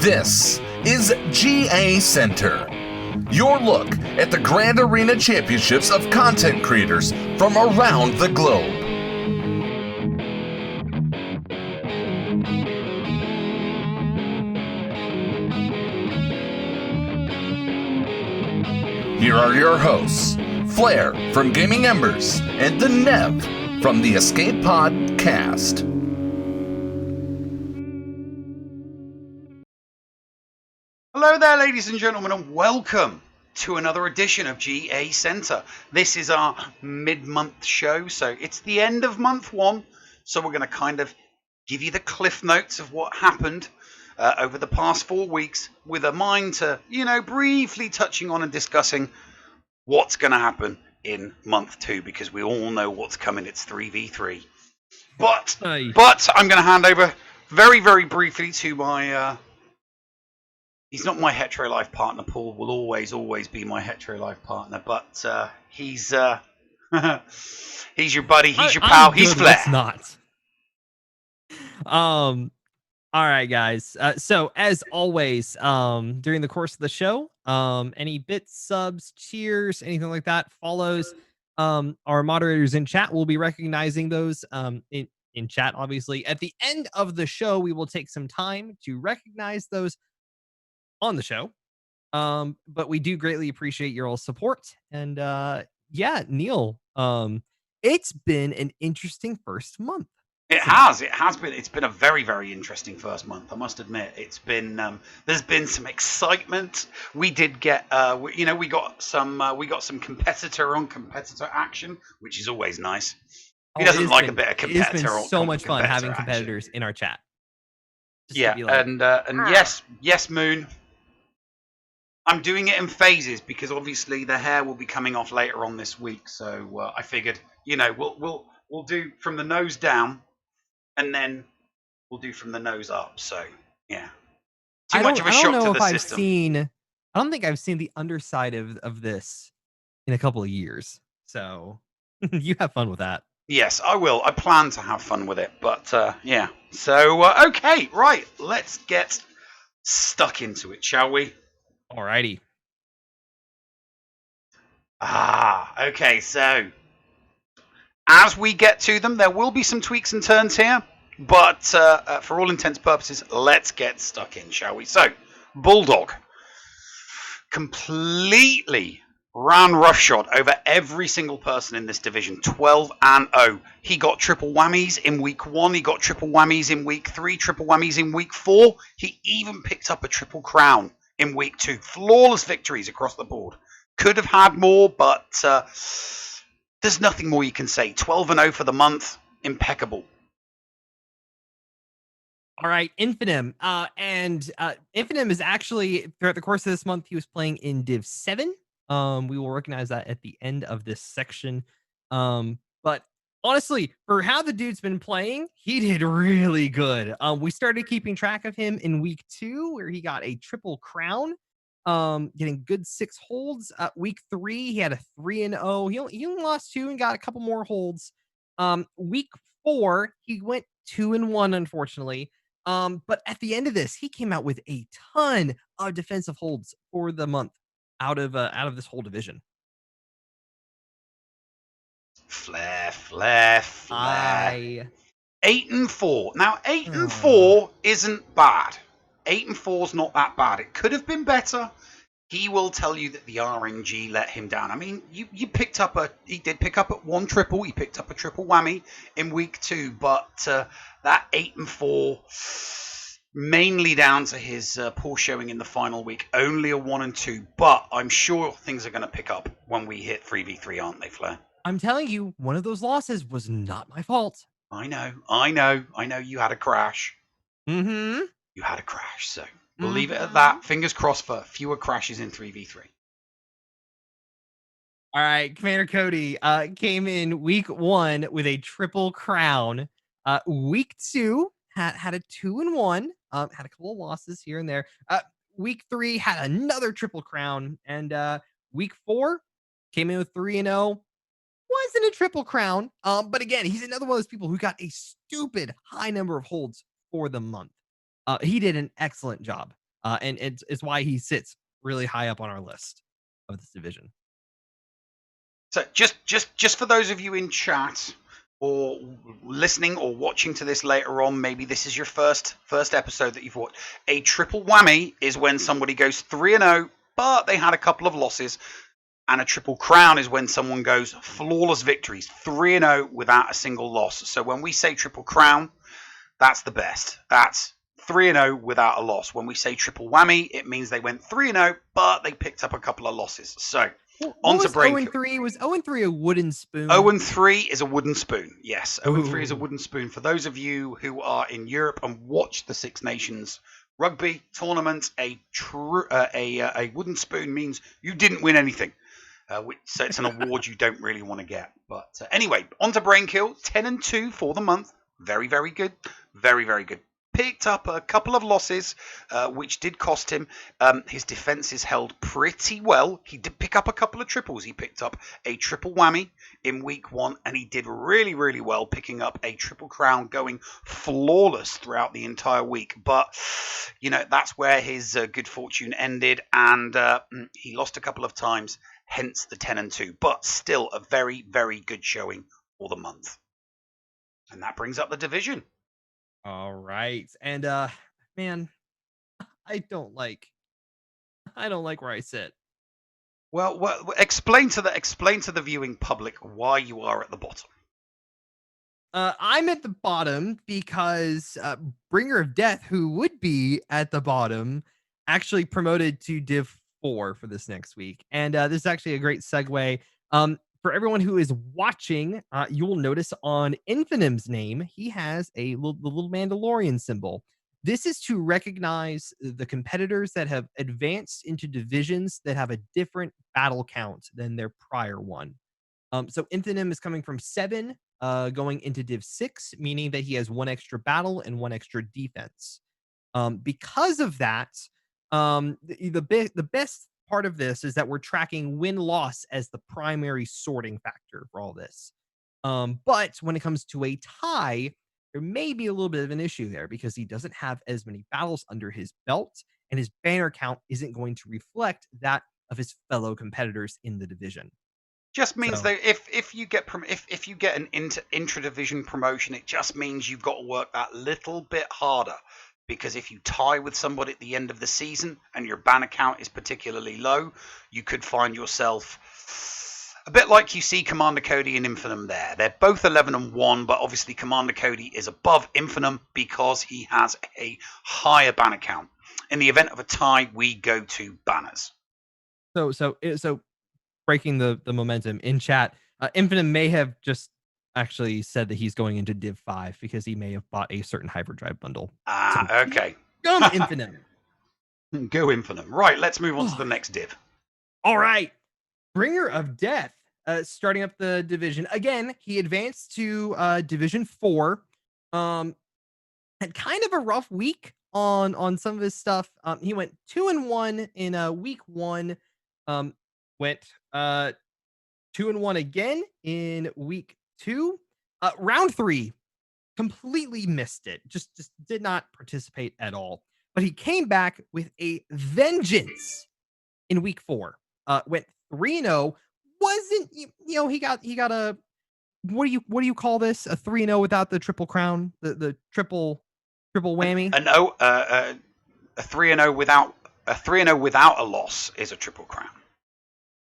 This is GACenter, your look at the Grand Arena Championships of content creators from around the globe. Here are your hosts, Flair from Gaming Embers and the Nev from the Escape Pod Cast. Hello there, ladies and gentlemen, and welcome to another edition of GACenter. This is our mid-month show, so it's the end of month one, so we're going to kind of give you the cliff notes of what happened over the past 4 weeks, with a mind to, briefly touching on and discussing what's going to happen in month two, because we all know what's coming. It's 3v3. But I'm going to hand over very, very briefly to my... He's not my hetero life partner. Paul will always be my hetero life partner, but he's he's your buddy, he's your pal, he's Flair. It's not. All right, guys. So as always, during the course of the show, any bits, subs, cheers, anything like that, follows, our moderators in chat will be recognizing those in chat. Obviously, at the end of the show, we will take some time to recognize those on the show, but we do greatly appreciate your all support. And yeah, Neil, it's been an interesting first month. It's been a very, very interesting first month, I must admit. It's been there's been some excitement. We did get we got some competitor on competitor action, which is always nice. Who doesn't like a bit of competitor? It's been so much fun having competitors in our chat. Yeah, and yes, Moon. I'm doing it in phases because obviously the hair will be coming off later on this week. So I figured, we'll do from the nose down, and then we'll do from the nose up. So yeah, too much of a shock to the system. I don't think I've seen the underside of this in a couple of years. So you have fun with that. Yes, I will. I plan to have fun with it. But yeah. So okay, right. Let's get stuck into it, shall we? Alrighty. Okay, so as we get to them, there will be some tweaks and turns here, but for all intents and purposes, let's get stuck in, shall we? So, Bulldog completely ran roughshod over every single person in this division, 12-0. He got triple whammies in week 1, he got triple whammies in week 3, triple whammies in week 4. He even picked up a triple crown in week 2. Flawless victories across the board. Could have had more, but there's nothing more you can say. 12-0 for the month. Impeccable. All right, Infinim. Infinim is actually, throughout the course of this month, he was playing in Div 7. We will recognize that at the end of this section. But honestly, for how the dude's been playing, he did really good. We started keeping track of him in week 2, where he got a triple crown, getting good 6 holds. Week 3, he had a 3-0. He only lost 2 and got a couple more holds. Week 4, he went 2-1, unfortunately. But at the end of this, he came out with a ton of defensive holds for the month out of this whole division. Flair. 8-4. Now, 8-4 isn't bad. 8-4's not that bad. It could have been better. He will tell you that the RNG let him down. I mean, he did pick up one triple. He picked up a triple whammy in week 2, but that 8-4, mainly down to his poor showing in the final week, only a 1 and 2. But I'm sure things are going to pick up when we hit 3v3, aren't they, Flair? I'm telling you, one of those losses was not my fault. I know. You had a crash. Mm-hmm. You had a crash, so we'll leave it at that. Fingers crossed for fewer crashes in 3v3. All right, Commander Cody came in week 1 with a triple crown. Week 2 had a 2-1. Had a couple of losses here and there. Week 3 had another triple crown, and week 4 came in with 3-0. Wasn't a triple crown, but again, he's another one of those people who got a stupid high number of holds for the month. He did an excellent job. and it's why he sits really high up on our list of this division. So just for those of you in chat or listening or watching to this later on, maybe this is your first episode that you've watched. A triple whammy is when somebody goes 3-0, but they had a couple of losses. And a triple crown is when someone goes flawless victories, 3-0 without a single loss. So when we say triple crown, that's the best. That's 3-0 without a loss. When we say triple whammy, it means they went 3-0, but they picked up a couple of losses. So on to Brain. 0-3 was 0-3 a wooden spoon? 0-3 is a wooden spoon. Yes, 0-3 Ooh. is a wooden spoon. For those of you who are in Europe and watch the Six Nations rugby tournament, a wooden spoon means you didn't win anything. So it's an award you don't really want to get. But anyway, on to Brainkill. 10-2 for the month. Very, very good. Very, very good. Picked up a couple of losses, which did cost him. His defenses held pretty well. He did pick up a couple of triples. He picked up a triple whammy in week 1, and he did really, really well picking up a triple crown, going flawless throughout the entire week. But, that's where his good fortune ended, and he lost a couple of times, hence the 10-2. But still a very, very good showing for the month. And that brings up the division. All right. And man, I don't like where I sit. Well, explain to the viewing public why you are at the bottom. I'm at the bottom because Bringer of Death, who would be at the bottom, actually promoted to Div 4 for this next week. And this is actually a great segue. For everyone who is watching, you will notice on Infinim's name, he has the little Mandalorian symbol. This is to recognize the competitors that have advanced into divisions that have a different battle count than their prior one. So Infinim is coming from 7, going into Div 6, meaning that he has 1 extra battle and 1 extra defense. Because of that, the best part of this is that we're tracking win-loss as the primary sorting factor for all this. But when it comes to a tie, there may be a little bit of an issue there because he doesn't have as many battles under his belt, and his banner count isn't going to reflect that of his fellow competitors in the division. Just means that if you get an intra-division promotion, it just means you've got to work that little bit harder. Because if you tie with somebody at the end of the season and your banner count is particularly low, you could find yourself a bit like you see Commander Cody and Infinum there. They're both 11-1, but obviously Commander Cody is above Infinum because he has a higher banner count. In the event of a tie, we go to banners. So breaking the momentum in chat, Infinum may have just actually said that he's going into Div 5 because he may have bought a certain hyperdrive bundle. Okay. Go Infinum. Go Infinum. Right, let's move on to the next div. All right. Bringer of Death, starting up the division. Again, he advanced to Division 4. Had kind of a rough week on some of his stuff. He went 2-1 in week 1. Went 2-1 again in week 2. Round 3, completely missed it. Just did not participate at all. But he came back with a vengeance in week 4. Went 3-0. Wasn't he got a what do you call this? A 3-0 without the triple crown, the triple whammy. A 3-0 without a loss is a triple crown.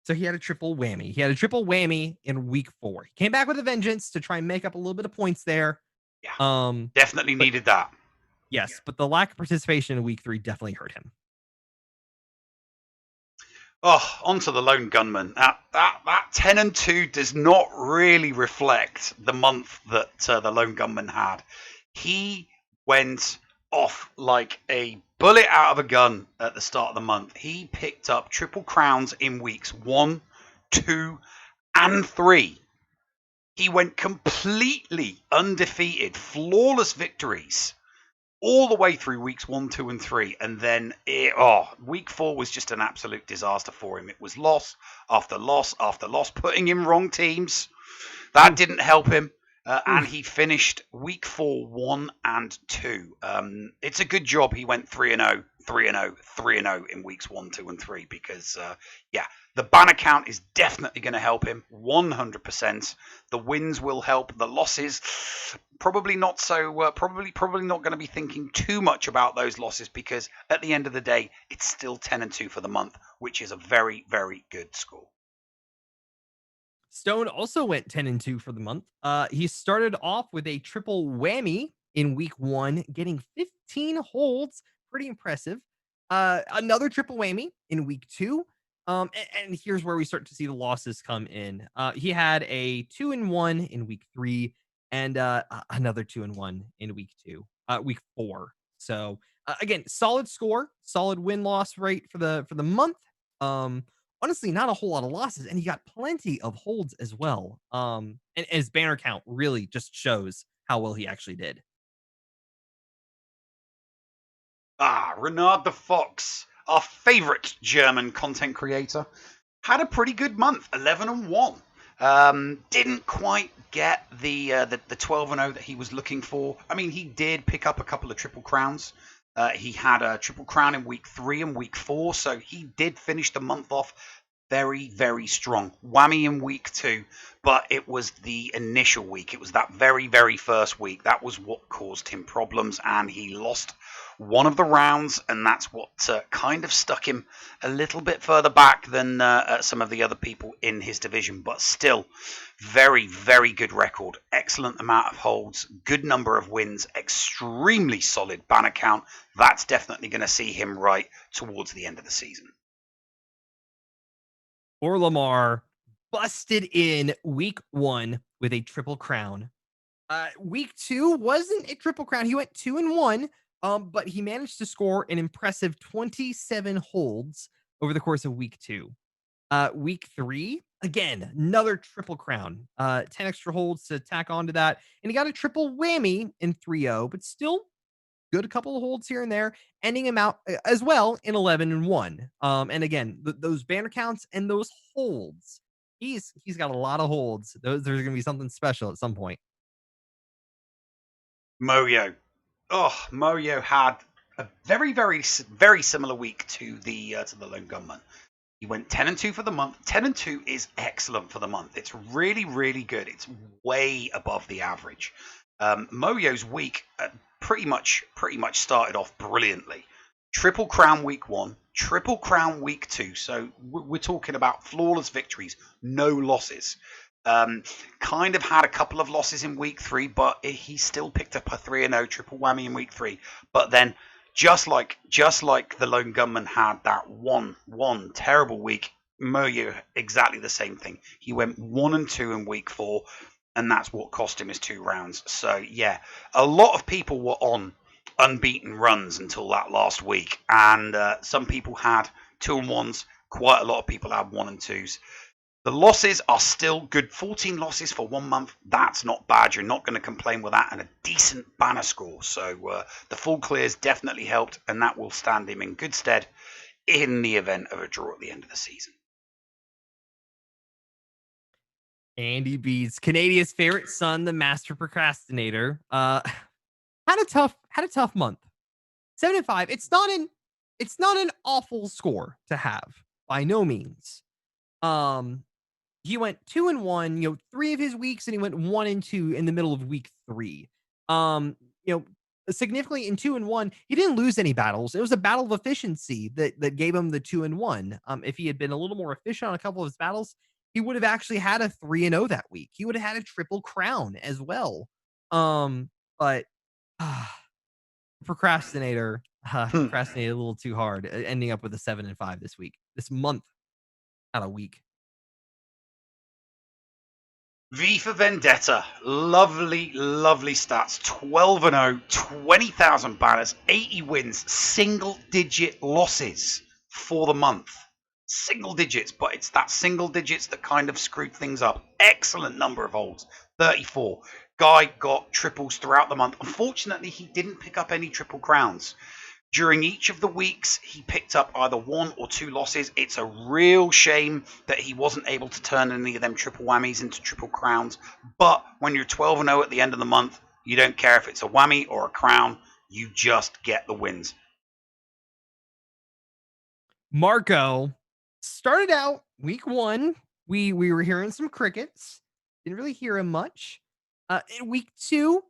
So he had a triple whammy. He had a triple whammy in week 4. He came back with a vengeance to try and make up a little bit of points there. Yeah. Definitely needed that. Yes, but the lack of participation in week 3 definitely hurt him. Oh, onto the Lone Gunman. That 10-2 does not really reflect the month that the Lone Gunman had. He went off like a bullet out of a gun at the start of the month. He picked up triple crowns in weeks 1, 2, and 3. He went completely undefeated, flawless victories all the way through weeks 1, 2, and 3. And then week 4 was just an absolute disaster for him. It was loss after loss after loss, putting in wrong teams. That didn't help him. And he finished week 4 1 and 2. It's a good job he went 3-0 3-0, 3-0 in weeks 1, 2, and 3 because, yeah, the banner count is definitely going to help him 100%. The wins will help. The losses, probably not so. Probably not going to be thinking too much about those losses because at the end of the day, it's still 10-2 for the month, which is a very, very good score. Stone also went 10-2 for the month. He started off with a triple whammy in week 1, getting 15 holds. Pretty impressive. Another triple whammy in week 2. And here's where we start to see the losses come in. He had a 2-1 in week 3 and another 2-1 in week 4. So again, solid score, solid win-loss rate for the month. Honestly, not a whole lot of losses, and he got plenty of holds as well. And his banner count really just shows how well he actually did. Renard the Fox, our favorite German content creator, had a pretty good month, 11-1. Didn't quite get the 12-0 that he was looking for. I mean, he did pick up a couple of triple crowns. He had a triple crown in week 3 and week 4, so he did finish the month off very, very strong. Whammy in week 2, but it was the initial week. It was that very, very first week. That was what caused him problems, and he lost one of the rounds, and that's what kind of stuck him a little bit further back than some of the other people in his division. But still, very, very good record. Excellent amount of holds, good number of wins, extremely solid banner count. That's definitely going to see him right towards the end of the season. Or Lamar busted in week 1 with a triple crown. Week 2 wasn't a triple crown. He went 2-1, but he managed to score an impressive 27 holds over the course of week 2. Week 3, again, another triple crown. 10 extra holds to tack onto that. And he got a triple whammy in 3-0, but still good couple of holds here and there, ending him out as well in 11-1. And again, those banner counts and those holds, he's got a lot of holds. There's going to be something special at some point. Moyo. Moyo had a very, very, very similar week to the Lone Gunman. He went 10-2 for the month. 10-2 is excellent for the month. It's really, really good. It's way above the average. Moyo's week pretty much started off brilliantly. Triple crown week 1, triple crown week 2. So we're talking about flawless victories, no losses. Kind of had a couple of losses in week 3, but he still picked up a 3-0 triple whammy in week 3. But then, just like the Lone Gunman had that one terrible week, Moyo exactly the same thing. He went 1-2 in week 4, and that's what cost him his 2 rounds. So yeah, a lot of people were on unbeaten runs until that last week, and some people had 2-1s. Quite a lot of people had 1-2s. The losses are still good. 14 losses for 1 month. That's not bad. You're not going to complain with that, and a decent banner score. So the full clears definitely helped, and that will stand him in good stead in the event of a draw at the end of the season. Andy B's Canadia's favorite son, the master procrastinator, had a tough month. 7-5. It's not an awful score to have by no means. He went 2-1, 3 of his weeks, and he went 1-2 in the middle of week 3. Significantly in 2-1, he didn't lose any battles. It was a battle of efficiency that gave him the 2-1. If he had been a little more efficient on a couple of his battles, he would have actually had a 3-0 that week. He would have had a triple crown as well. But procrastinated a little too hard, ending up with a 7-5 this month, not a week. V for Vendetta. Lovely, lovely stats. 12-0, 20,000 banners, 80 wins, single-digit losses for the month. Single digits, but it's that single digits that kind of screwed things up. Excellent number of holds, 34. Guy got triples throughout the month. Unfortunately, he didn't pick up any triple crowns. During each of the weeks, he picked up either 1 or 2 losses. It's a real shame that he wasn't able to turn any of them triple whammies into triple crowns. But when you're 12-0 at the end of the month, you don't care if it's a whammy or a crown. You just get the wins. Marco started out week 1. We were hearing some crickets. Didn't really hear him much. In week 2,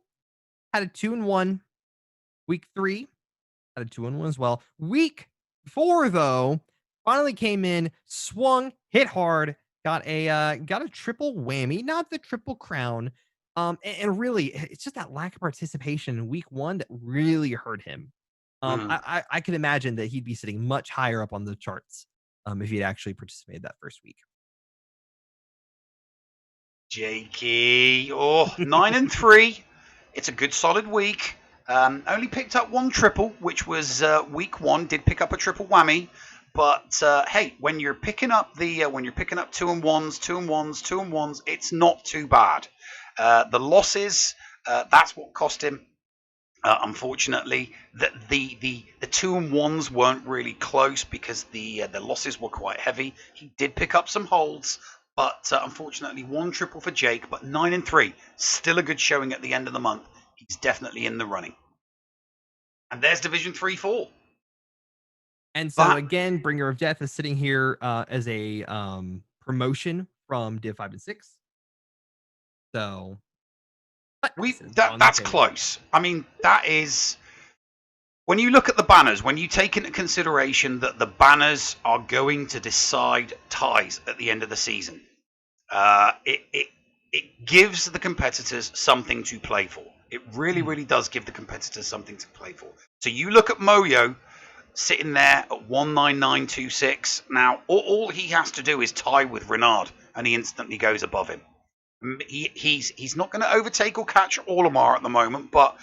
had a 2-1. Week 3, had a 2-1 as well. Week 4, though, finally came in, swung, hit hard, got a triple whammy, not the triple crown. And really, it's just that lack of participation in week 1 that really hurt him. I could imagine that he'd be sitting much higher up on the charts if he'd actually participated that first week. Jakey, 9-3. It's a good solid week. Only picked up 1 triple, which was week 1. Did pick up a triple whammy, but hey, when you're picking up 2-1s, 2-1s, 2-1s, it's not too bad. The losses, that's what cost him. Unfortunately, the 2-1s weren't really close because the losses were quite heavy. He did pick up some holds, but unfortunately 1 triple for Jake. But 9-3, still a good showing at the end of the month. He's definitely in the running. And there's Division 3-4. And so again, Bringer of Death is sitting here as a promotion from Div 5 and 6. So that's close. I mean, that is, when you look at the banners, when you take into consideration that the banners are going to decide ties at the end of the season, it gives the competitors something to play for. It really, really does give the competitors something to play for. So you look at Moyo sitting there at 19926. Now, all he has to do is tie with Renard, and he instantly goes above him. He's not going to overtake or catch Olimar at the moment, but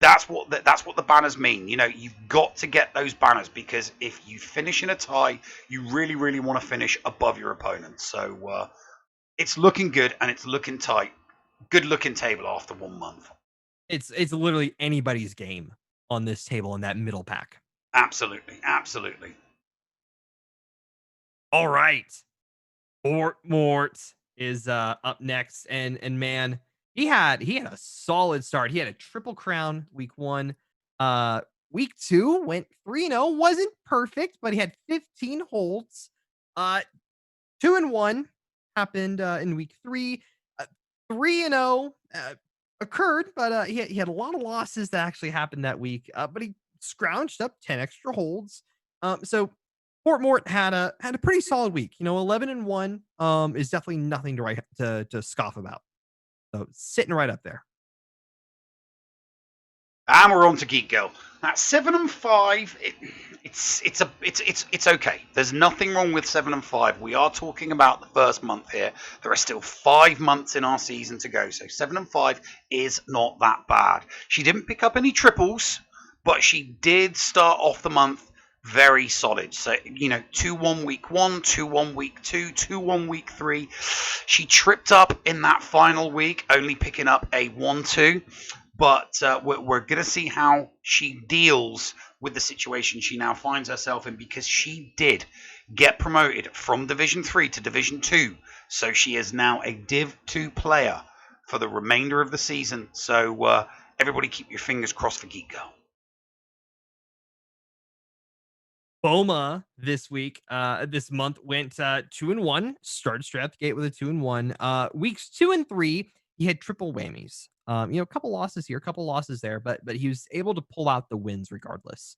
that's what the banners mean. You know, you've got to get those banners, because if you finish in a tie, you really, really want to finish above your opponent. So it's looking good, and it's looking tight. Good looking table after 1 month. It's literally anybody's game on this table in that middle pack. Absolutely, absolutely. All right, Fort Mort is up next, and man, he had a solid start. He had a triple crown week 1. Week 2 went 3-0, wasn't perfect, but he had 15 holds. 2-1 happened in week 3. 3-0 occurred, but he had a lot of losses that actually happened that week. But he scrounged up 10 extra holds. So Fort Mort had a pretty solid week. 11-1 is definitely nothing to scoff about. So sitting right up there. And we're on to Geek Girl. At 7-5, it's okay. There's nothing wrong with 7-5. We are talking about the first month here. There are still 5 months in our season to go. So 7-5 is not that bad. She didn't pick up any triples, but she did start off the month very solid. So, 2-1 week 1, 2-1 week 2, 2-1 week 3. She tripped up in that final week, only picking up a 1-2. But we're going to see how she deals with the situation she now finds herself in, because she did get promoted from Division 3 to Division 2. So she is now a Div 2 player for the remainder of the season. So everybody keep your fingers crossed for Geek Girl. Boma this month went 2-1, started straight out the gate with a 2-1. Weeks 2 and 3, he had triple whammies. A couple losses here, a couple losses there, but he was able to pull out the wins regardless.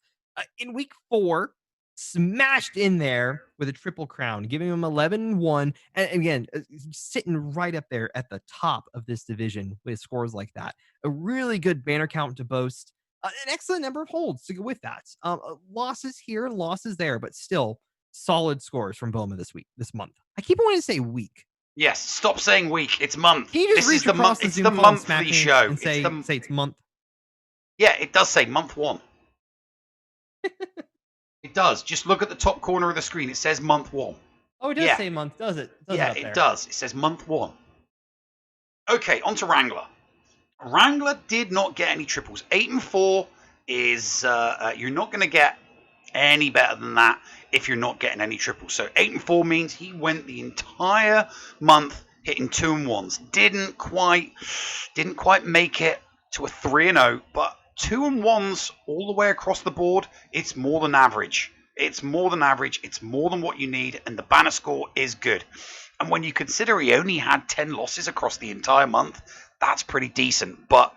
In week 4, smashed in there with a triple crown, giving him 11-1, and again, sitting right up there at the top of this division with scores like that. A really good banner count to boast. An excellent number of holds to go with that. Losses here and losses there, but still solid scores from Boma this month. I keep wanting to say week. Yes, stop saying week. It's month. Can you just reach across the Zoom the monthly show and say it's month? Yeah, it does say month 1. It does. Just look at the top corner of the screen. It says month 1. Oh, it does say month, does it? It does. It says month 1. Okay, on to Wrangler. Wrangler did not get any triples. 8-4 is you're not going to get any better than that if you're not getting any triples. So 8-4 means he went the entire month hitting 2-1s. Didn't quite make it to a 3-0, but 2-1s all the way across the board, it's more than average. It's more than average. It's more than what you need, and the banner score is good. And when you consider he only had 10 losses across the entire month, that's pretty decent. But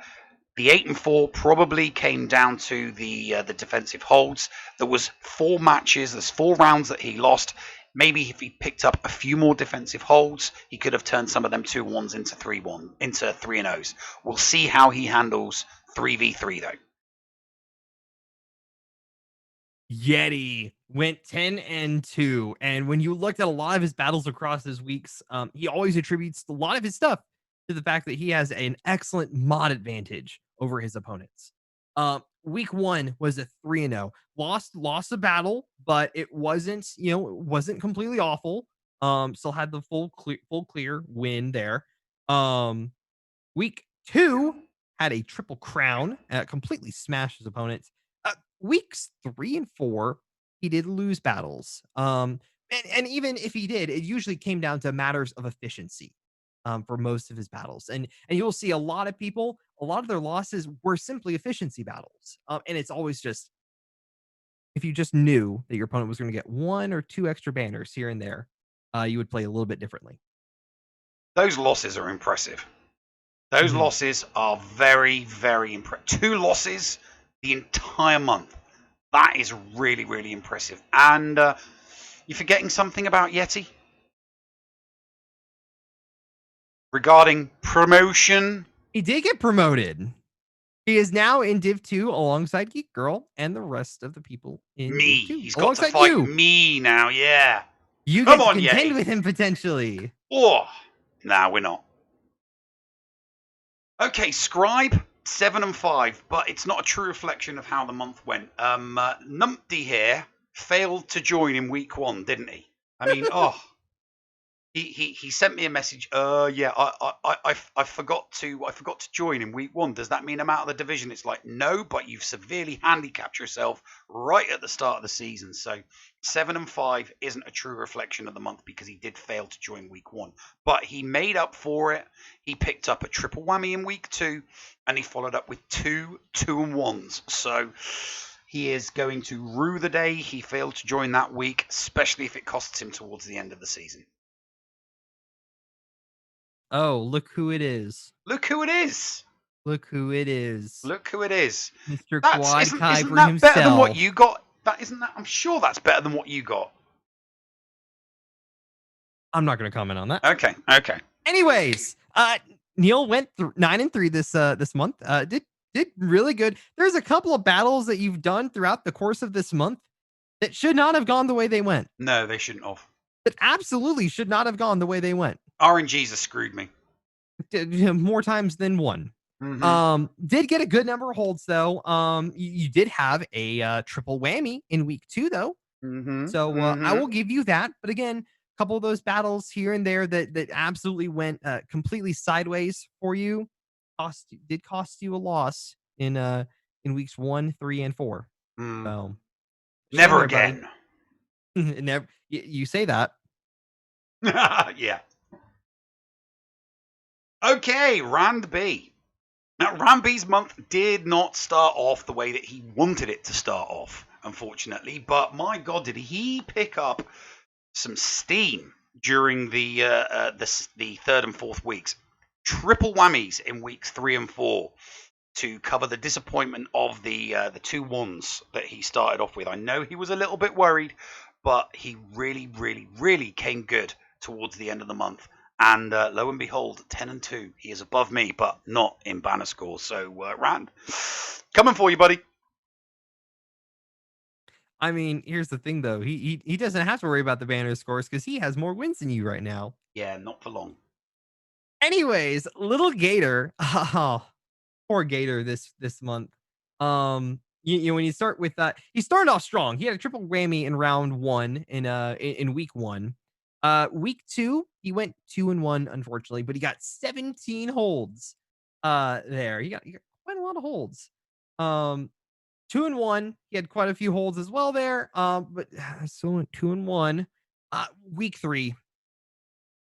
the 8 and 4 probably came down to the defensive holds. There was 4 matches. There's 4 rounds that he lost. Maybe if he picked up a few more defensive holds, he could have turned some of them 2-1s into 3-0s. We'll see how he handles 3v3 though. Yeti went 10 and 2, and when you looked at a lot of his battles across his weeks, he always attributes a lot of his stuff to the fact that he has an excellent mod advantage over his opponents. Week 1 was a 3-0. Lost a battle, but it wasn't, it wasn't completely awful. Still had the full clear win there. Week 2 had a triple crown, completely smashed his opponents. Weeks 3 and 4, he did lose battles. And even if he did, it usually came down to matters of efficiency for most of his battles. And you'll see a lot of people, a lot of their losses were simply efficiency battles. And it's always just, if you just knew that your opponent was going to get 1 or 2 extra banners here and there, you would play a little bit differently. Those losses are impressive. Those losses are very, very impressive. 2 losses the entire month. That is really, really impressive. And you're forgetting something about Yeti? Regarding promotion? He did get promoted. He is now in Div 2 alongside Geek Girl and the rest of the people in me. Div 2. He's got to fight me now, yeah. You get to contend with him potentially. Oh, nah, we're not. Okay, Scribe, 7 and 5, but it's not a true reflection of how the month went. Numpty here failed to join in week 1, didn't he? I mean, he sent me a message. Yeah, I forgot to join in week 1. Does that mean I'm out of the division? It's like, no, but you've severely handicapped yourself right at the start of the season. So 7 and 5 isn't a true reflection of the month because he did fail to join week 1, but he made up for it. He picked up a triple whammy in week 2, and he followed up with 2 2-1s. So he is going to rue the day he failed to join that week, especially if it costs him towards the end of the season. Oh, look who it is. Look who it is. Look who it is. Look who it is. Mr. Quad Kai isn't for that himself. better than what you got? I'm sure that's better than what you got. I'm not going to comment on that. Okay. Anyways, Neil went 9 and 3 this month. Did really good. There's a couple of battles that you've done throughout the course of this month that should not have gone the way they went. No, they shouldn't have. That absolutely should not have gone the way they went. RNGs have screwed me. More times than one. Did get a good number of holds though. You did have a triple whammy in week 2 though. So I will give you that. But again, a couple of those battles here and there that absolutely went completely sideways for you did cost you a loss in weeks 1, 3, and 4. So never again. Never. You say that. Yeah. Okay, Rand B. Now, Rand B's month did not start off the way that he wanted it to start off, unfortunately. But my God, did he pick up some steam during the 3rd and 4th weeks? Triple whammies in weeks 3 and 4 to cover the disappointment of the 2-1s that he started off with. I know he was a little bit worried, but he really, really, really came good towards the end of the month. And lo and behold, 10 and 2. He is above me, but not in banner score. So, Rand, coming for you, buddy. I mean, here's the thing, though. He doesn't have to worry about the banner scores because he has more wins than you right now. Yeah, not for long. Anyways, little Gator. Oh, poor Gator this month. When you start with that, he started off strong. He had a triple whammy in round 1 in week 1. Week 2, he went 2 and 1, unfortunately, but he got 17 holds. There, he got quite a lot of holds. 2 and 1, he had quite a few holds as well there. But still went 2 and 1. Week 3,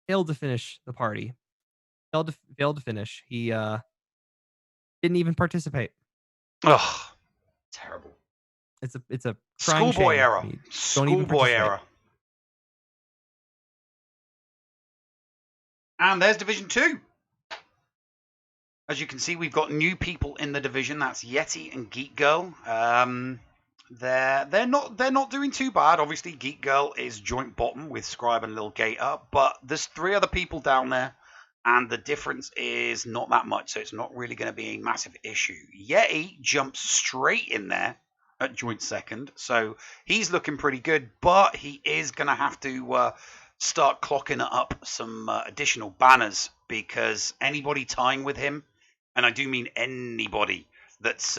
failed to finish the party. Failed to finish. He didn't even participate. Ugh, terrible. It's a crying Schoolboy shame. era. You don't even Schoolboy participate. era. And there's Division 2. As you can see, we've got new people in the division. That's Yeti and Geek Girl. They're not doing too bad. Obviously, Geek Girl is joint bottom with Scribe and Lil Gator, but there's 3 other people down there, and the difference is not that much, so it's not really going to be a massive issue. Yeti jumps straight in there at joint second, so he's looking pretty good, but he is going to have to start clocking up some additional banners, because anybody tying with him, and I do mean anybody that's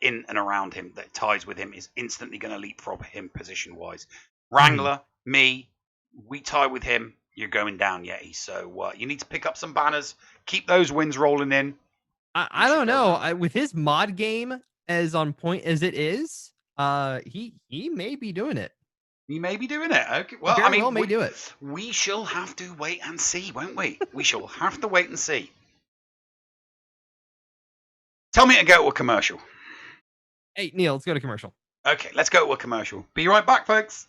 in and around him that ties with him, is instantly going to leapfrog him position-wise. Wrangler, me, we tie with him, you're going down, Yeti. So you need to pick up some banners, keep those wins rolling in. I don't know. With his mod game as on point as it is, he may be doing it. He may be doing it. Okay. Well, I mean, may do it. We shall have to wait and see, won't we? We shall have to wait and see. Tell me to go to a commercial. Hey, Neil, let's go to commercial. Okay, let's go to a commercial. Be right back, folks.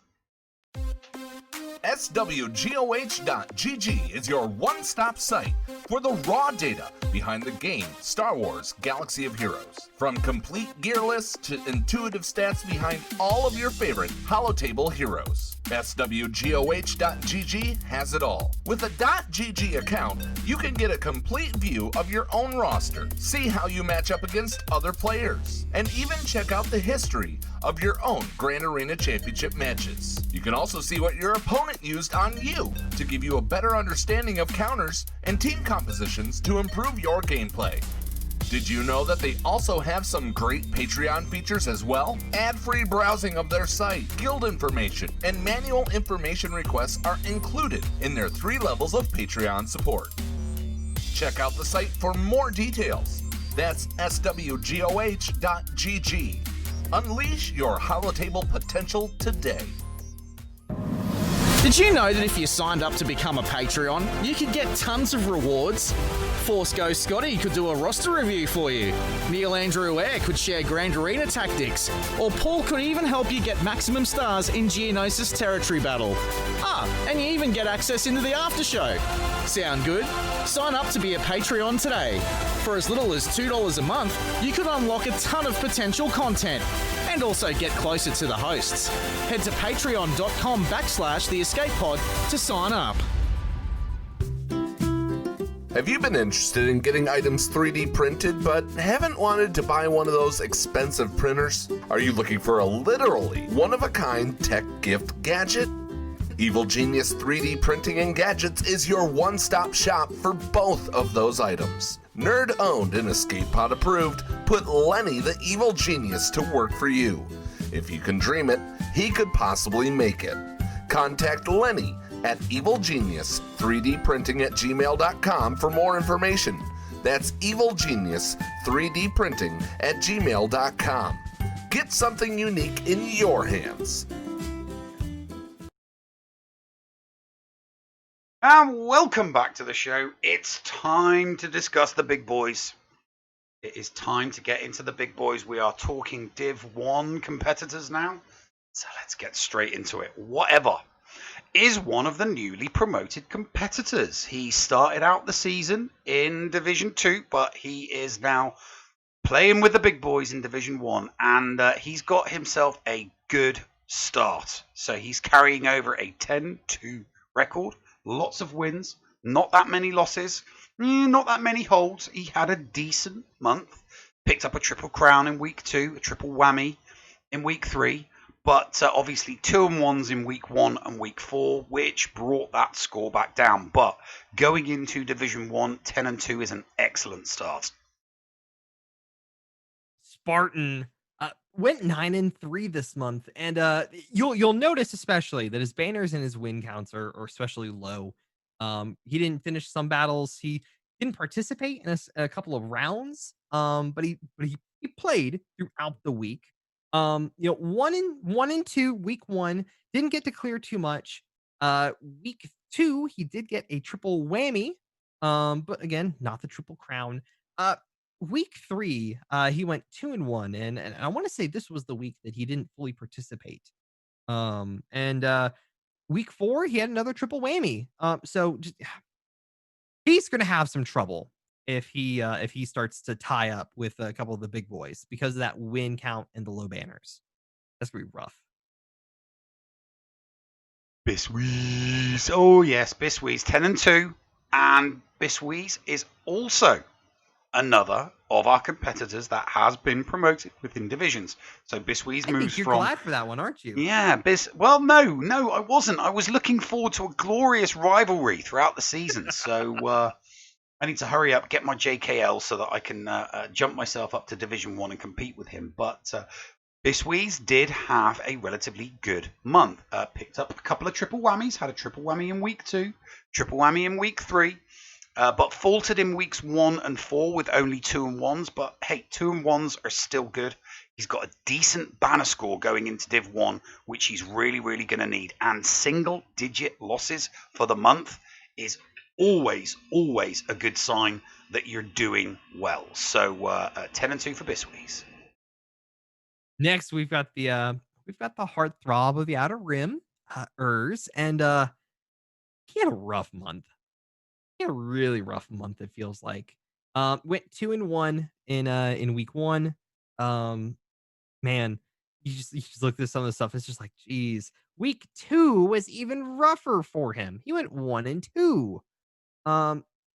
SWGOH.GG is your one-stop site for the raw data behind the game Star Wars Galaxy of Heroes. From complete gear lists to intuitive stats behind all of your favorite holotable heroes. SWGOH.GG has it all. With a .GG account, you can get a complete view of your own roster, see how you match up against other players, and even check out the history of your own Grand Arena Championship matches. You can also see what your opponent used on you to give you a better understanding of counters and team compositions to improve your gameplay. Did you know that they also have some great Patreon features as well? Ad-free browsing of their site, guild information, and manual information requests are included in their 3 levels of Patreon support. Check out the site for more details. That's SWGOH.GG. Unleash your holotable potential today. Did you know that if you signed up to become a Patreon, you could get tons of rewards? Force Ghost Scotty could do a roster review for you. Neil Andrew Air could share Grand Arena tactics. Or Paul could even help you get maximum stars in Geonosis Territory Battle. And you even get access into the after show. Sound good? Sign up to be a Patreon today. For as little as $2 a month, you could unlock a ton of potential content and also get closer to the hosts. Head to patreon.com/The Escape Pod to sign up. Have you been interested in getting items 3D printed but haven't wanted to buy one of those expensive printers? Are you looking for a literally one-of-a-kind tech gift gadget? Evil Genius 3D Printing and Gadgets is your one-stop shop for both of those items. Nerd-owned and Escape Pod approved, put Lenny the Evil Genius to work for you. If you can dream it, he could possibly make it. Contact Lenny at evilgenius3dprinting@gmail.com for more information. That's evilgenius3dprinting@gmail.com. Get something unique in your hands. And welcome back to the show. It's time to discuss the big boys. It is time to get into the big boys. We are talking Div 1 competitors now. So let's get straight into it. Whatever is one of the newly promoted competitors. He started out the season in Division 2, but he is now playing with the big boys in Division 1. And he's got himself a good start. So he's carrying over a 10-2 record. Lots of wins, not that many losses, not that many holds. He had a decent month. Picked up a triple crown in week 2, a triple whammy in week 3. But obviously 2 and 1s in week 1 and week 4, which brought that score back down. But going into Division 1, 10 and 2 is an excellent start. Spartan went 9 and 3 this month, and you'll notice especially that his banners and his win counts are especially low. He didn't finish some battles. He didn't participate in a couple of rounds, but he played throughout the week. 1 and 2 week 1 didn't get to clear too much. Week 2 he did get a triple whammy, but again not the triple crown. week 3, he went 2-1, and I want to say this was the week that he didn't fully participate. And week 4, he had another triple whammy. So just, he's going to have some trouble if he starts to tie up with a couple of the big boys because of that win count and the low banners. That's gonna be rough. Bisweeze. Oh yes, Bisweeze 10-2, and Bisweeze is also another of our competitors that has been promoted within divisions. So Bisweeze I moves think you're from. glad for that one, aren't you? Yeah, well, no, I wasn't. I was looking forward to a glorious rivalry throughout the season. So I need to hurry up, get my JKL so that I can jump myself up to Division 1 and compete with him. But Bisweeze did have a relatively good month. Picked up a couple of triple whammies, had a triple whammy in week 2, triple whammy in week 3, but faltered in weeks 1 and 4 with only 2 and 1s. But hey, 2 and 1s are still good. He's got a decent banner score going into Div 1, which he's really, really going to need. And single-digit losses for the month is always a good sign that you're doing well. So 10-2 for Bisweeze. Next, we've got the heartthrob of the Outer Rim, Urs, and he had a rough month. He had a really rough month. It feels like went 2-1 in week 1. Man, you just look at some of the stuff. It's just like, geez. Week 2 was even rougher for him. He went 1-2.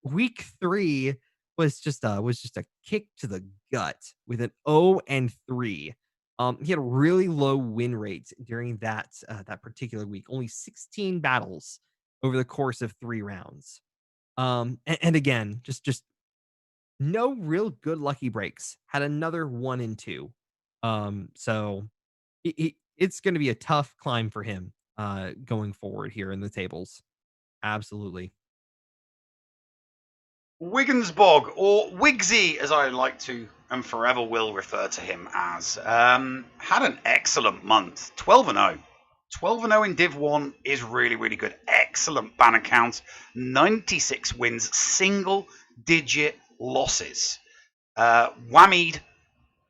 Week 3 was just a kick to the gut with an 0-3. He had a really low win rate during that particular week. Only 16 battles over the course of 3 rounds. And again, just no real good lucky breaks. Had another 1-2. So it's going to be a tough climb for him going forward here in the tables. Absolutely. Wiggensbog, or Wigsy, as I like to and forever will refer to him as, had an excellent month. 12-0. 12-0 in Div 1 is really, really good. Excellent banner count. 96 wins, single-digit losses. Whammied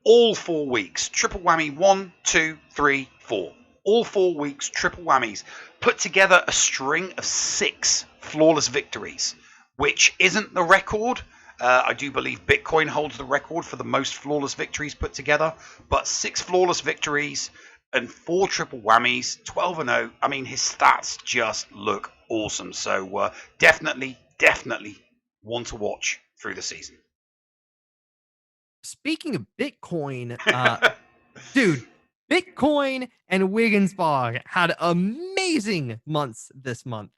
all 4 weeks. Triple whammy 1, 2, 3, 4. All 4 weeks, triple whammies. Put together a string of 6 flawless victories, which isn't the record. I do believe Bitcoin holds the record for the most flawless victories put together, but 6 flawless victories and 4 triple whammies, 12-0. I mean, his stats just look awesome. So definitely one to watch through the season. Speaking of Bitcoin, dude, Bitcoin and Wiggensbog had amazing months this month.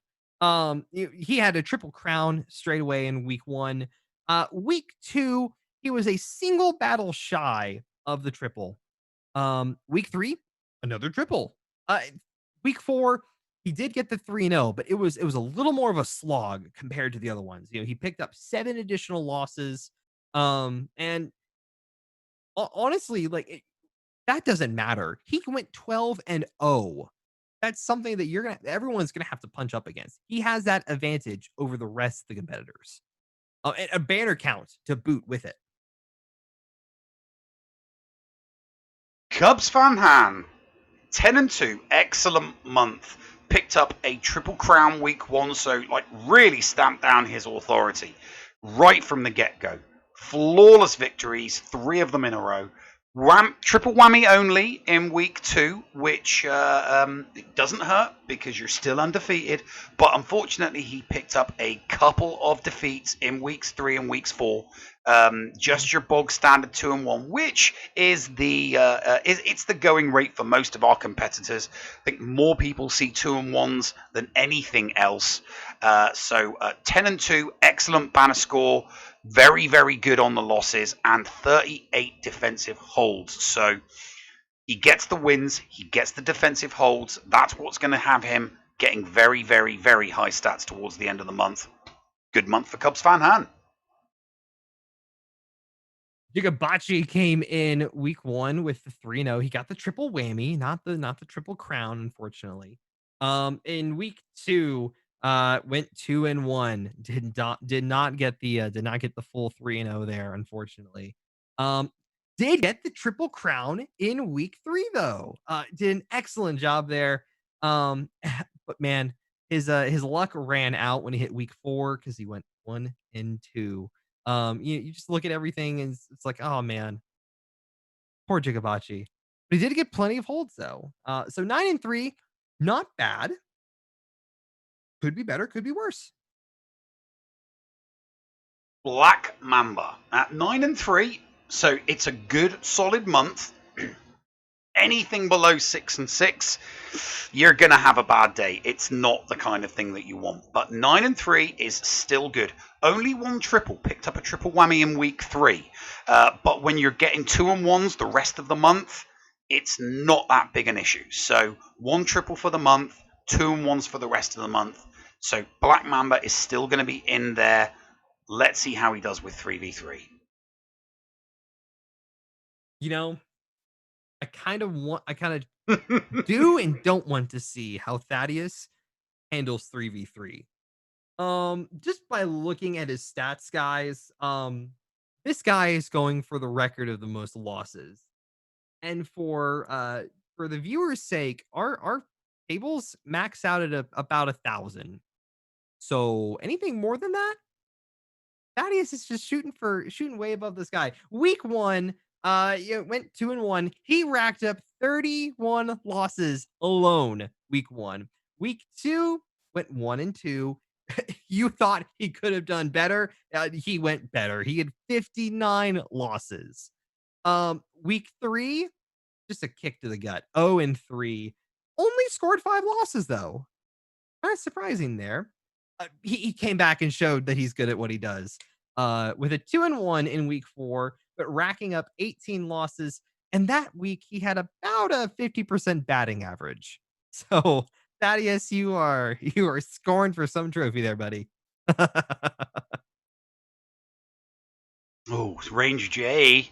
He had a triple crown straight away in week 1. Week 2, he was a single battle shy of the triple. Week 3, another triple. Week 4, he did get the 3-0, but it was a little more of a slog compared to the other ones. He picked up 7 additional losses. And honestly, like that doesn't matter. He went 12-0. That's something that everyone's gonna have to punch up against. He has that advantage over the rest of the competitors. And a banner count to boot with it. Cubs fan Han, 10-2, excellent month. Picked up a triple crown week 1, so like really stamped down his authority right from the get-go. Flawless victories, 3 of them in a row. Triple whammy only in week 2, which it doesn't hurt because you're still undefeated. But unfortunately, he picked up a couple of defeats in weeks 3 and weeks 4. Just your bog standard 2-1, which is it's the going rate for most of our competitors. I think more people see 2-1s than anything else. So 10-2, excellent banner score. Very, very good on the losses and 38 defensive holds. So he gets the wins, he gets the defensive holds. That's what's going to have him getting very, very, very high stats towards the end of the month. Good month for Cubs fan Han. Gigabachi came in week 1 with the 3-0. He got the triple whammy, not the triple crown, unfortunately. In week 2, Went 2-1. Did not get the full 3-0 there, unfortunately. Did get the triple crown in week 3 though. Did an excellent job there. But man, his luck ran out when he hit week 4 because he went 1-2. You just look at everything and it's like, oh man, poor Jigabachi. But he did get plenty of holds though. So 9-3, not bad. Could be better, could be worse. Black Mamba at 9-3, so it's a good solid month. Anything below 6-6, you're gonna have a bad day. It's not the kind of thing that you want. But 9-3 is still good. Only one triple, picked up a triple whammy in week 3. But when you're getting 2-1s the rest of the month, it's not that big an issue. So one triple for the month, 2-1s for the rest of the month. So Black Mamba is still going to be in there. Let's see how he does with 3v3. You know, I kind of do and don't want to see how Thaddeus handles 3v3. Just by looking at his stats, guys, this guy is going for the record of the most losses. And for the viewers' sake, our tables max out at about 1,000. So anything more than that, Thaddeus is just shooting way above this guy. Week 1, went 2-1. He racked up 31 losses alone. Week 1. Week 2 went 1-2. You thought he could have done better. He went better. He had 59 losses. Week 3, just a kick to the gut. 0-3. Only scored 5 losses though. Kind of surprising there. He came back and showed that he's good at what he does. With a 2-1 in week 4, but racking up 18 losses. And that week he had about a 50% batting average. So Thaddeus, you are scoring for some trophy there, buddy. Oh, Ranger J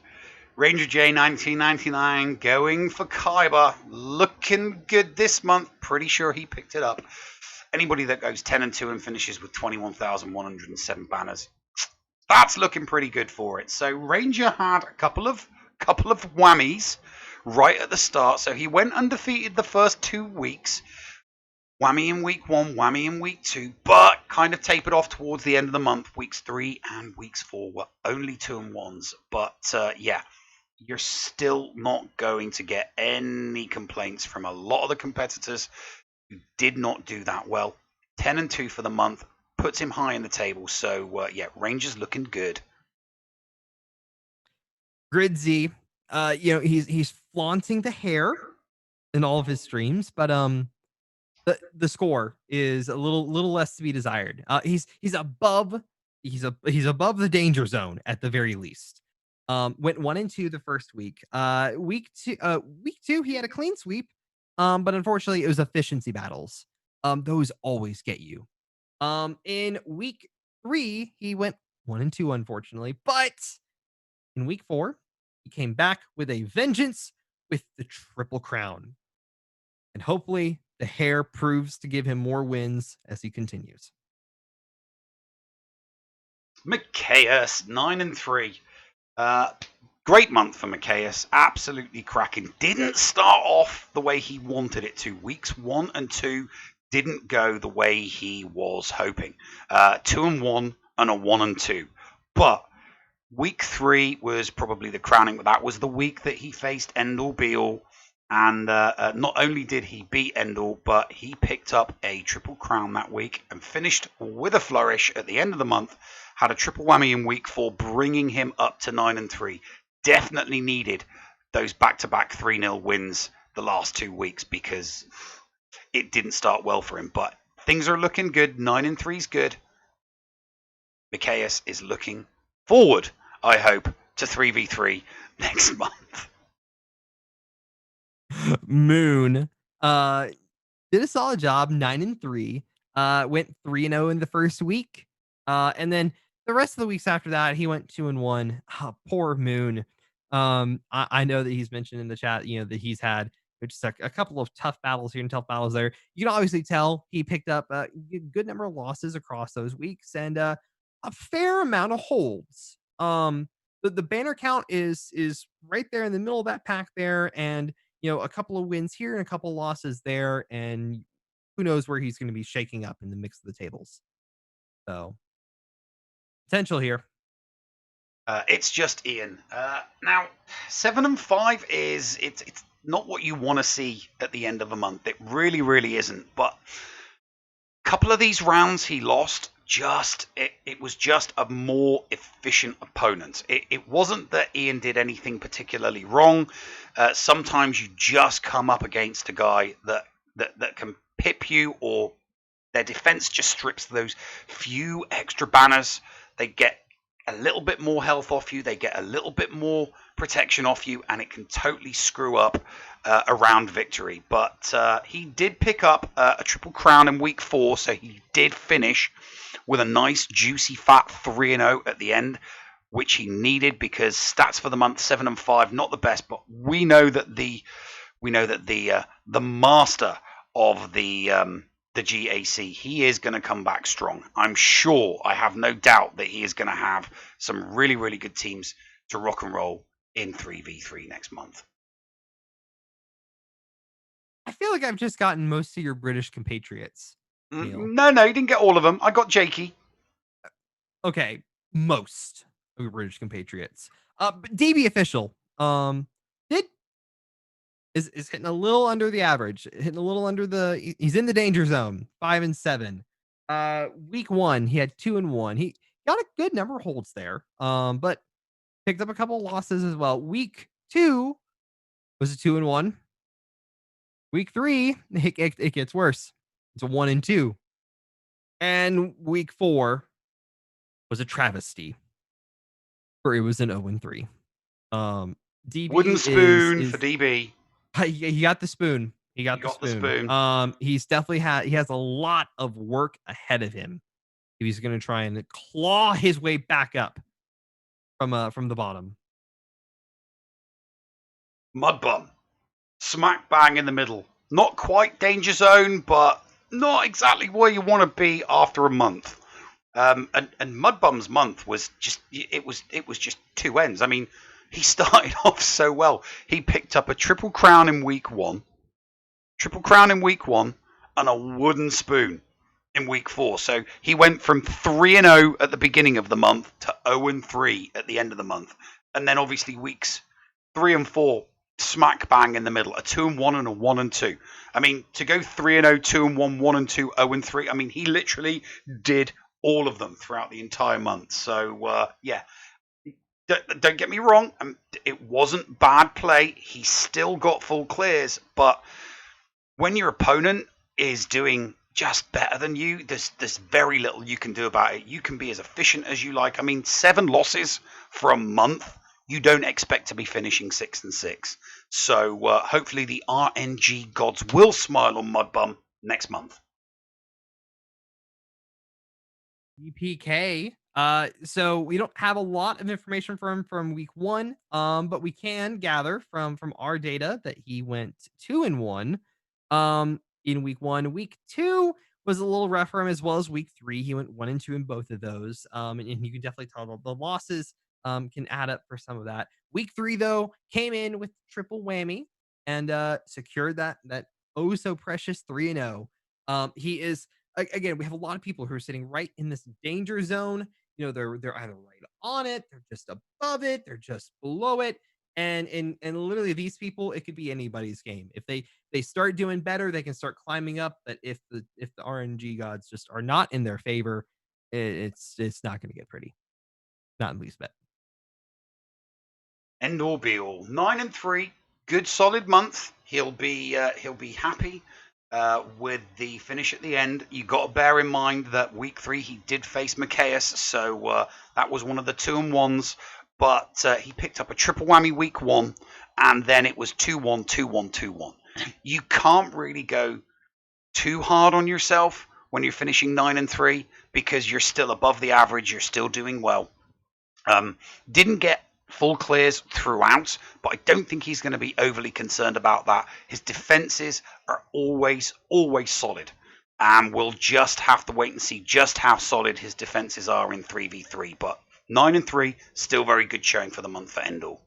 1999 going for Kaiba. Looking good this month. Pretty sure he picked it up. Anybody that goes 10-2 and finishes with 21,107 banners, that's looking pretty good for it. So Ranger had a couple of whammies right at the start. So he went undefeated the first 2 weeks. Whammy in week 1, whammy in week 2, but kind of tapered off towards the end of the month. Weeks 3 and weeks 4 were only 2-1s. But yeah, you're still not going to get any complaints from a lot of the competitors who did not do that well. 10-2 for the month puts him high in the table. So yeah, Ranger's looking good. Gridzy, he's flaunting the hair in all of his streams, but the score is a little less to be desired. He's above the danger zone at the very least. Went 1-2 the first week. Week 2 he had a clean sweep. But unfortunately it was efficiency battles. Those always get you. In week 3 he went 1-2 unfortunately, but in week 4 he came back with a vengeance with the triple crown. And hopefully the hair proves to give him more wins as he continues. Macias 9-3. Great month for Macias. Absolutely cracking. Didn't start off the way he wanted it to. Weeks 1 and 2 didn't go the way he was hoping. 2-1 and a 1-2. But week 3 was probably the crowning. That was the week that he faced Endall Beal. And not only did he beat Endall, but he picked up a triple crown that week and finished with a flourish at the end of the month. Had a triple whammy in week 4, bringing him up to 9-3. Definitely needed those back-to-back 3-0 wins the last 2 weeks because it didn't start well for him. But things are looking good. 9-3 is good. Macias is looking forward, I hope, to 3v3 next month. Moon did a solid job, 9-3. Went 3-0 in the first week. And then the rest of the weeks after that, he went 2-1. Oh, poor Moon. I know that he's mentioned in the chat, that he's had Just a couple of tough battles here and tough battles there. You can obviously tell he picked up a good number of losses across those weeks and a fair amount of holds. The banner count is right there in the middle of that pack there, and a couple of wins here and a couple of losses there, and who knows where he's going to be shaking up in the mix of the tables. So potential here. It's just Ian. Now, 7 and 5 is it's not what you want to see at the end of a month. It really, really isn't. But a couple of these rounds he lost. It was just a more efficient opponent. It wasn't that Ian did anything particularly wrong. Sometimes you just come up against a guy that can pip you, or their defense just strips those few extra banners. They get a little bit more health off you, they get a little bit more protection off you, and it can totally screw up a round victory. But he did pick up a triple crown in week 4, so he did finish with a nice juicy fat 3-0 at the end, which he needed, because stats for the month 7 and 5 not the best, but we know that the master of the GAC, he is going to come back strong. I'm sure, I have no doubt that he is going to have some really, really good teams to rock and roll in 3v3 next month. I feel like I've just gotten most of your British compatriots. No, you didn't get all of them. I got Jakey. Okay, most of your British compatriots. But DB official is hitting a little under the average, hitting a little under he's in the danger zone, 5 and 7. Week 1, he had 2 and 1. He got a good number of holds there, but picked up a couple of losses as well. Week 2 was a 2 and 1. Week 3, it gets worse. It's a 1 and 2. And week 4 was a travesty, for it was an 0 and 3. DB wooden spoon for DB. He got the spoon. He got the spoon. He's definitely he has a lot of work ahead of him. He's going to try and claw his way back up from the bottom. Mud bum, smack bang in the middle. Not quite danger zone, but not exactly where you want to be after a month. And Mudbum's month was just it was just two ends. I mean, he started off so well. He picked up a triple crown in week 1, and a wooden spoon in week 4. So he went from 3-0 at the beginning of the month to 0-3 at the end of the month. And then obviously weeks 3 and 4, smack bang in the middle, a 2 and 1 and a 1 and 2. I mean, to go 3-0, 2 and 1, 1 and 2, 0 and 3. I mean, he literally did all of them throughout the entire month. So yeah. Don't get me wrong, it wasn't bad play. He still got full clears, but when your opponent is doing just better than you, there's very little you can do about it. You can be as efficient as you like. I mean, 7 losses for a month, you don't expect to be finishing 6 and 6. So hopefully the RNG Gods will smile on Mudbum next month. EPK. So we don't have a lot of information from week 1, but we can gather from our data that he went 2 and 1 in week 1. Week 2 was a little rough for him, as well as week 3. He went 1 and 2 in both of those. And you can definitely tell the losses can add up for some of that. Week 3, though, came in with triple whammy and secured that oh so precious 3-0. He is, again, we have a lot of people who are sitting right in this danger zone. They're either right on it, they're just above it, they're just below it, and literally these people, it could be anybody's game. If they start doing better, they can start climbing up. But if the RNG gods just are not in their favor, it's not going to get pretty, not in the least bit. End all be all. 9 and 3, good solid month. He'll be happy with the finish at the end. You got to bear in mind that week 3 he did face MacLeod, so that was one of the 2 and 1s. But he picked up a triple whammy week 1, and then it was 2-1, 2-1, 2-1. You can't really go too hard on yourself when you're finishing 9 and 3 because you're still above the average. You're still doing well. Didn't get full clears throughout, but I don't think he's going to be overly concerned about that. His defenses are always solid. And we'll just have to wait and see just how solid his defenses are in 3v3. But 9-3, still very good showing for the month for Endall.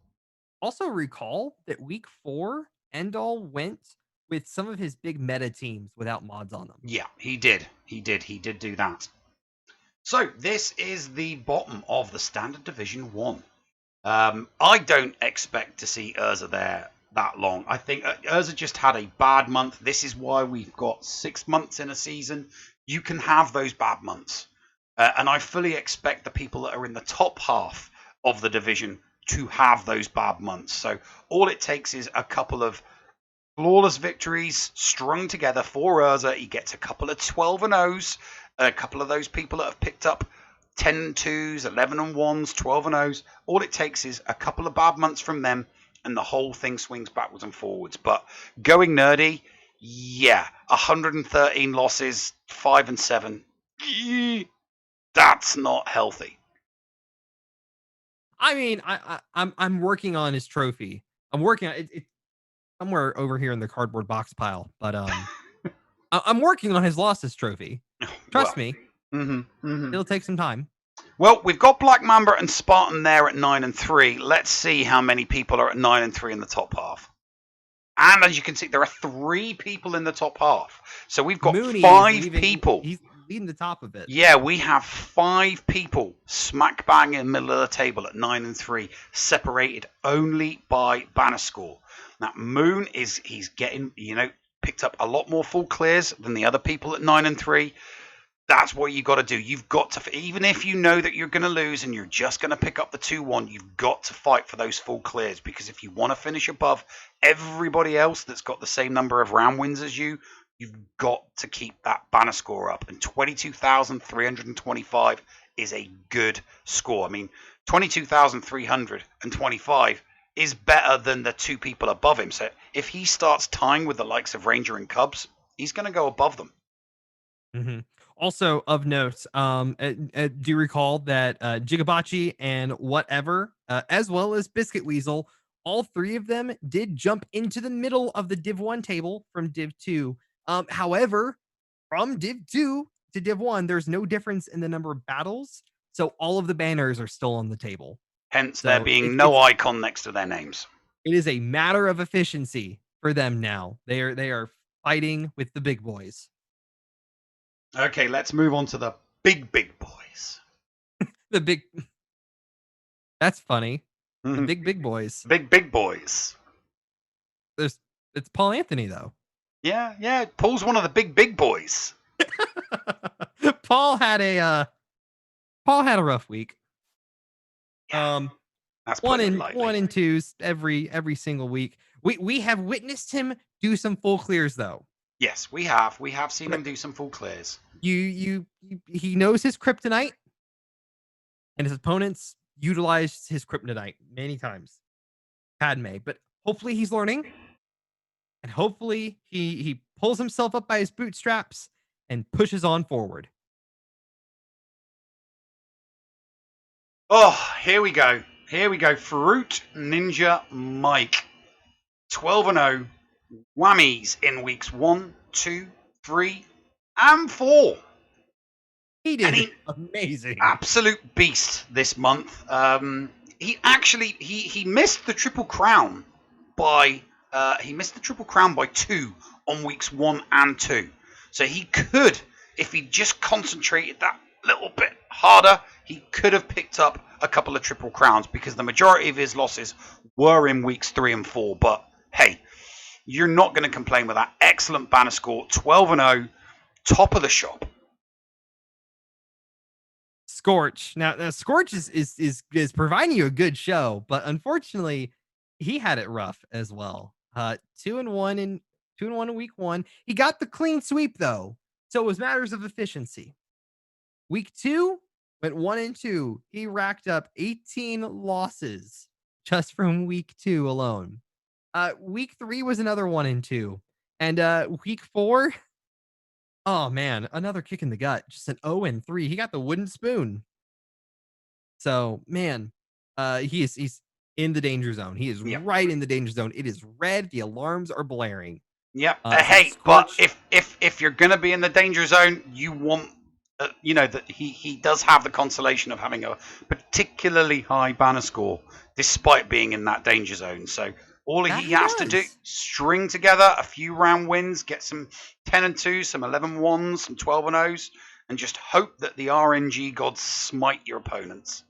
Also recall that week 4, Endall went with some of his big meta teams without mods on them. Yeah, he did. He did do that. So this is the bottom of the Standard Division 1. I don't expect to see Urza there that long. I think Urza just had a bad month. This is why we've got 6 months in a season. You can have those bad months. And I fully expect the people that are in the top half of the division to have those bad months. So all it takes is a couple of flawless victories strung together for Urza. He gets a couple of 12-0s, a couple of those people that have picked up 10-2s, 11-1s, 12-0s. All it takes is a couple of bad months from them, and the whole thing swings backwards and forwards. But going nerdy, yeah, 113 losses, 5-7. That's not healthy. I mean, I'm working on his trophy. I'm working on it. It's somewhere over here in the cardboard box pile, but I'm working on his losses trophy. Trust me. It'll take some time. Well, we've got Black Mamba and Spartan there at 9-3. Let's see how many people are at 9-3 in the top half. And as you can see, there are 3 people in the top half. So we've got Mooney 5 people. He's leading the top of it. Yeah, we have 5 people smack bang in the middle of the table at 9-3, separated only by banner score. Now, Moon he's getting, picked up a lot more full clears than the other people at 9-3. That's what you got to do. You've got to, even if you know that you're going to lose and you're just going to pick up the 2-1, you've got to fight for those full clears, because if you want to finish above everybody else that's got the same number of round wins as you, you've got to keep that banner score up. And 22,325 is a good score. I mean, 22,325 is better than the 2 people above him. So if he starts tying with the likes of Ranger and Cubs, he's going to go above them. Mm-hmm. Also of note, do you recall that Jigabachi and whatever, as well as Biscuit Weasel, all 3 of them did jump into the middle of the Div 1 table from Div 2. However, from Div 2 to Div 1, there's no difference in the number of battles, so all of the banners are still on the table. Hence, there being no icon next to their names. It is a matter of efficiency for them now. They are fighting with the big boys. Okay, let's move on to the big boys. The big... That's funny. The big boys. Big boys. It's Paul Anthony, though. Yeah. Paul's one of the big boys. Paul had a rough week. Yeah, that's 1 and 2s every single week. We have witnessed him do some full clears, though. Yes, we have. We have seen him do some full clears. He knows his kryptonite, and his opponents utilized his kryptonite many times. Padme, but hopefully he's learning, and hopefully he pulls himself up by his bootstraps and pushes on forward. Oh, here we go. Fruit Ninja Mike, 12-0. Whammies in weeks 1, 2, 3, and 4. He did amazing. Absolute beast this month. He actually he missed the triple crown by 2 on weeks 1 and 2. So he could, if he just concentrated that little bit harder, he could have picked up a couple of triple crowns, because the majority of his losses were in weeks 3 and 4. But hey, you're not going to complain with that excellent banner score. 12-0, top of the shop. Scorch. Now Scorch is providing you a good show, but unfortunately, he had it rough as well. 2-1 in week 1. He got the clean sweep though, so it was matters of efficiency. Week 2 went 1-2. He racked up 18 losses just from week 2 alone. Week 3 was another 1-2, and week 4, oh man, another kick in the gut, just an 0-3. He got the wooden spoon. So man, he's in the danger zone. He is Yep. right in the danger zone. It is red. The alarms are blaring. Yep. So Hey, but Scorch, if you're gonna be in the danger zone, you want you know that he does have the consolation of having a particularly high banner score despite being in that danger zone. So all that he has to do, does. string together a few round wins, get some 10 and 2, some 11 1s, some 12 and 0s, and just hope that the RNG gods smite your opponents.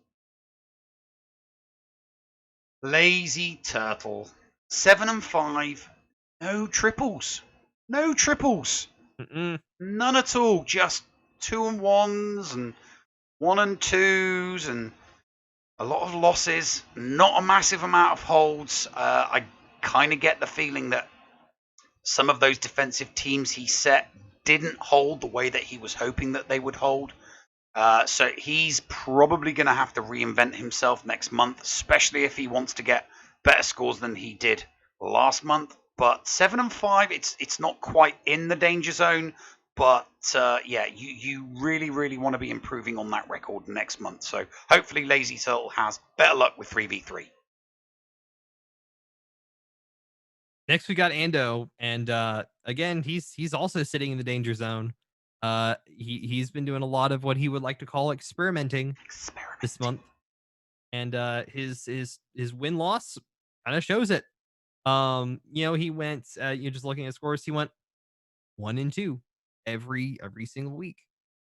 Lazy Turtle, 7 and 5, no triples, no triples, none at all. Just 2 and 1s and 1 and 2s and a lot of losses. Not a massive amount of holds. I kind of get the feeling that some of those defensive teams he set didn't hold the way that he was hoping that they would hold. So he's probably going to have to reinvent himself next month, especially if he wants to get better scores than he did last month. But 7 and 5, it's not quite in the danger zone. But yeah, you really want to be improving on that record next month. So hopefully Lazy Turtle has better luck with 3v3. Next we got Ando, and again he's also sitting in the danger zone. He's been doing a lot of what he would like to call experimenting this month, and his win loss kind of shows it. He went you're just looking at scores. He went 1 and 2 every single week.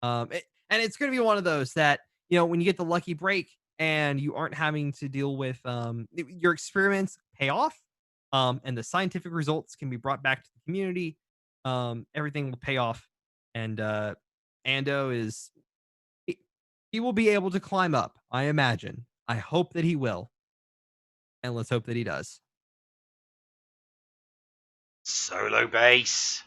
And it's going to be one of those that when you get the lucky break and you aren't having to deal with your experiments pay off, and the scientific results can be brought back to the community. Everything will pay off, and Ando is he will be able to climb up. I imagine. I hope that he will, and let's hope that he does. Solo base.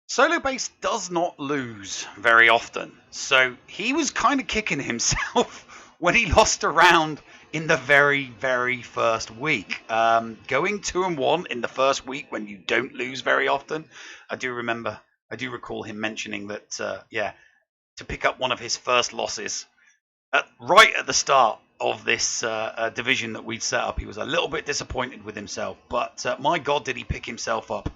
Solo base does not lose very often, so he was kind of kicking himself when he lost a round in the very first week. Going 2 and 1 in the first week when you don't lose very often. I do recall him mentioning that to pick up one of his first losses right at the start of this division that we'd set up. He was a little bit disappointed with himself, but my God, did he pick himself up.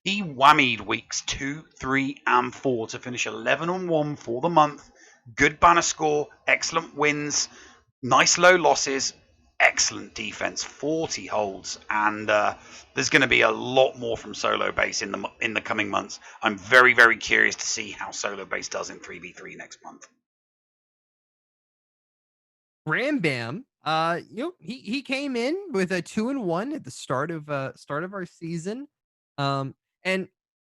He whammied weeks 2, 3, and 4 to finish 11 and 1 for the month. Good banner score, excellent wins, nice low losses, excellent defense, 40 holds, and there's going to be a lot more from Solo Base in the coming months. I'm very curious to see how Solo Base does in 3v3 next month. Ram Bam, he came in with a 2 and 1 at the start of our season, and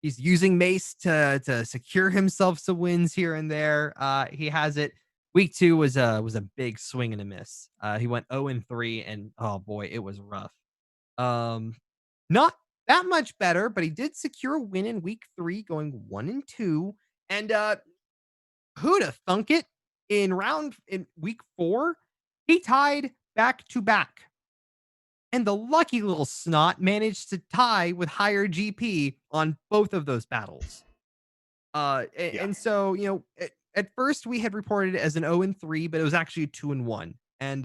he's using Mace to secure himself some wins here and there. He has it. Week 2 was a big swing and a miss. He went 0 and 3, and oh boy, it was rough. Not that much better, but he did secure a win in week 3, going 1 and 2. And who'da thunk it? In week 4, he tied back to back. And the lucky little snot managed to tie with higher GP on both of those battles. And so, at first we had reported it as an 0 and 3, but it was actually a 2 and 1. And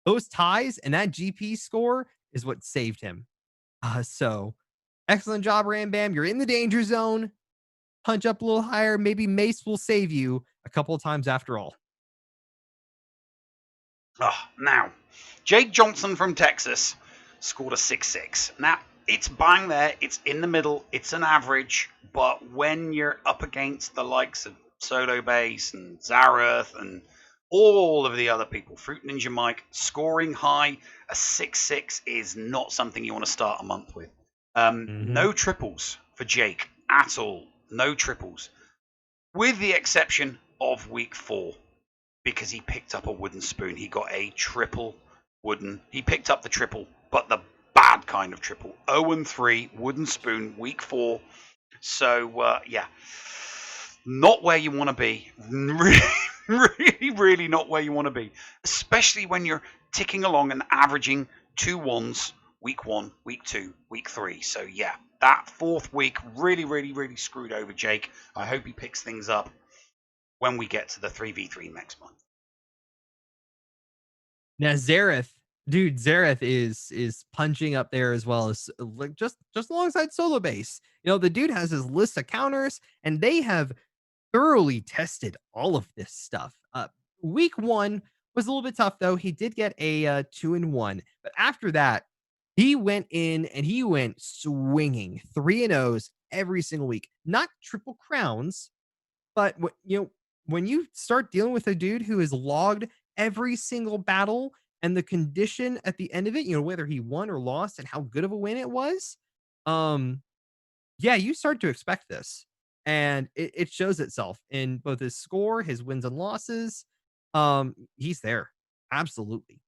those ties and that GP score is what saved him. So excellent job, Ram Bam. You're in the danger zone. Punch up a little higher. Maybe Mace will save you a couple of times after all. Now, Jake Johnson from Texas scored a 6-6. Now, it's bang there. It's in the middle. It's an average. But when you're up against the likes of Solo Base and Zareth and all of the other people, Fruit Ninja Mike, scoring high, a 6-6 is not something you want to start a month with. No triples for Jake at all. No triples. With the exception of week 4, because he picked up a wooden spoon. He got a triple wooden. He picked up the triple, but the bad kind of triple. 0 and 3, wooden spoon, week 4. So, not where you want to be. Really not where you want to be. Especially when you're ticking along and averaging 2 1s, week 1, week 2, week 3. So, yeah, that 4th week really screwed over Jake. I hope he picks things up when we get to the 3v3 next month. Now, Zareth, Dude, Zareth is punching up there as well as like just alongside solo base. The dude has his list of counters, and they have thoroughly tested all of this stuff. Week 1 was a little bit tough though. He did get a 2-1, but after that, he went in and he went swinging 3-0s every single week. Not triple crowns, but when you start dealing with a dude who has logged every single battle and the condition at the end of it, whether he won or lost and how good of a win it was, yeah, you start to expect this. And it shows itself in both his score, his wins and losses. He's there. Absolutely.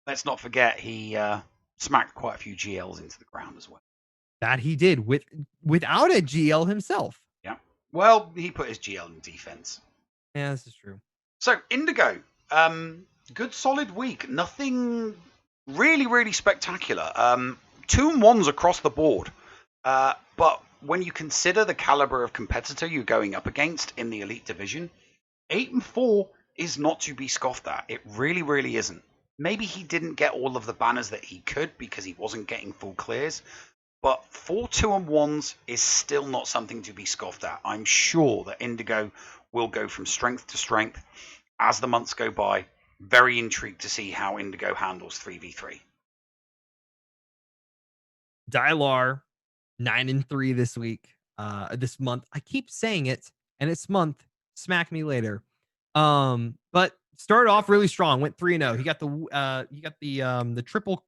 Let's not forget he smacked quite a few GLs into the ground as well. That he did without a GL himself. Yeah. Well, he put his GL in defense. Yeah, this is true. So, Indigo, good solid week. Nothing really, really spectacular. 2-1s across the board. But when you consider the caliber of competitor you're going up against in the Elite Division, 8-4 is not to be scoffed at. It really, really isn't. Maybe he didn't get all of the banners that he could because he wasn't getting full clears. But 4 2-1s is still not something to be scoffed at. I'm sure that Indigo will go from strength to strength as the months go by. Very intrigued to see how Indigo handles 3v3. Dylar, 9-3 this week, this month. I keep saying it, and it's month. Smack me later. But started off really strong. Went 3-0. He got the triple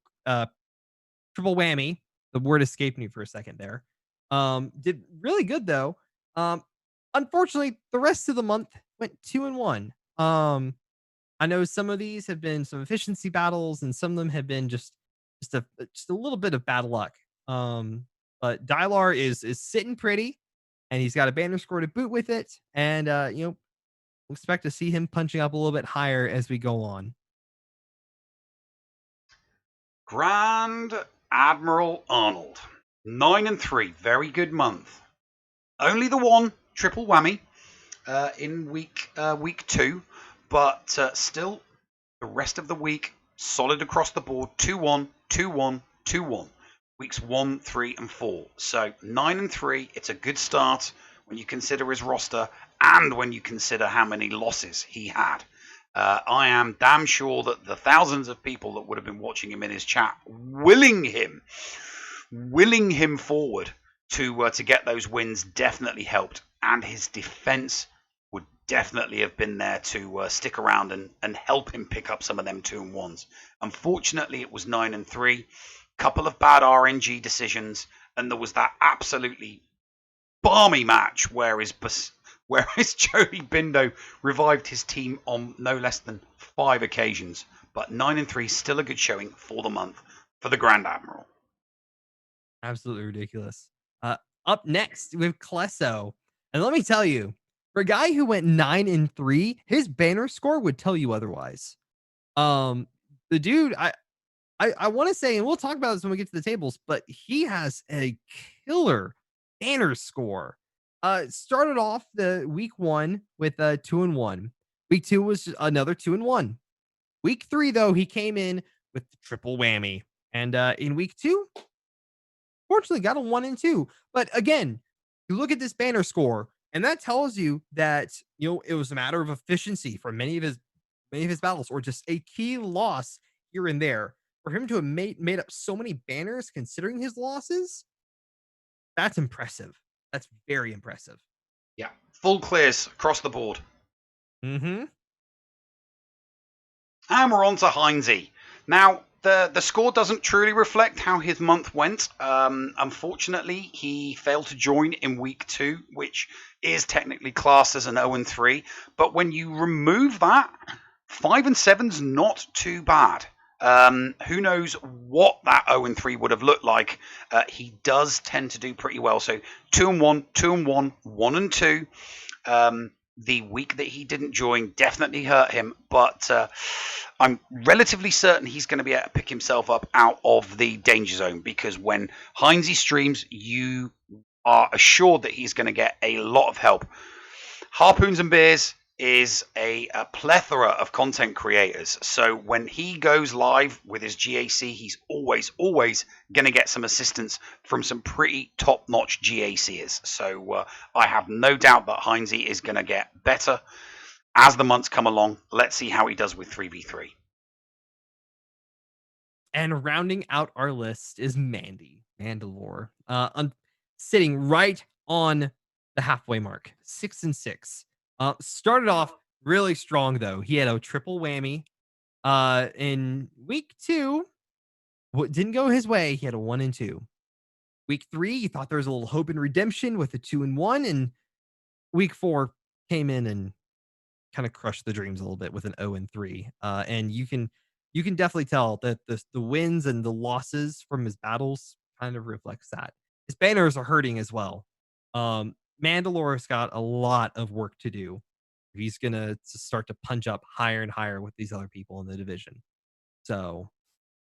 whammy. The word escaped me for a second there. Did really good though. Unfortunately, the rest of the month went 2-1. I know some of these have been some efficiency battles, and some of them have been just a little bit of bad luck. But Dylar is sitting pretty, and he's got a banner score to boot with it. And we'll expect to see him punching up a little bit higher as we go on. Grand Admiral Arnold, 9-3, very good month. Only the one triple whammy in week 2, but still the rest of the week solid across the board. 2-1, 2-1, 2-1. Weeks 1, 3, and 4. So 9-3. It's a good start when you consider his roster and when you consider how many losses he had. I am damn sure that the thousands of people that would have been watching him in his chat, willing him forward to get those wins, definitely helped. And his defense would definitely have been there to stick around and help him pick up some of them 2-1s. Unfortunately, it was 9-3. Couple of bad RNG decisions, and there was that absolutely balmy match where his Joey Bindo revived his team on no less than 5 occasions. But 9-3, still a good showing for the month for the Grand Admiral. Absolutely ridiculous. Up next, we have Klesso. And let me tell you, for a guy who went 9-3, his banner score would tell you otherwise. The dude, I want to say, and we'll talk about this when we get to the tables, but he has a killer banner score. Started off the week 1 with 2-1. Week 2 was another 2-1. Week 3, though, he came in with the triple whammy. And in week 2, fortunately got a 1-2. But again, you look at this banner score, and that tells you that it was a matter of efficiency for many of his battles, or just a key loss here and there. For him to have made up so many banners, considering his losses, that's impressive. That's very impressive. Yeah, full clears across the board. Mm-hmm. And we're on to Heinze. Now, the score doesn't truly reflect how his month went. Unfortunately, he failed to join in week 2, which is technically classed as an 0-3. But when you remove that, 5-7's not too bad. Who knows what that 0-3 would have looked like. He does tend to do pretty well. So 2-1, 2-1, 1-2. The week that he didn't join definitely hurt him, but I'm relatively certain he's going to be able to pick himself up out of the danger zone, because when Heinze streams, you are assured that he's going to get a lot of help. Harpoons and Beers is a plethora of content creators. So when he goes live with his GAC, he's always going to get some assistance from some pretty top-notch GACers. So I have no doubt that Heinze is going to get better as the months come along. Let's see how he does with 3v3. And rounding out our list is Mandalore, sitting right on the halfway mark, 6-6. Started off really strong though. He had a triple whammy. In week 2, what didn't go his way. He had a 1-2. Week 3, you thought there was a little hope and redemption with a 2-1, and week 4 came in and kind of crushed the dreams a little bit with an 0-3. And you can definitely tell that the wins and the losses from his battles kind of reflects that. His banners are hurting as well. Mandalore's got a lot of work to do. He's gonna start to punch up higher and higher with these other people in the division. So,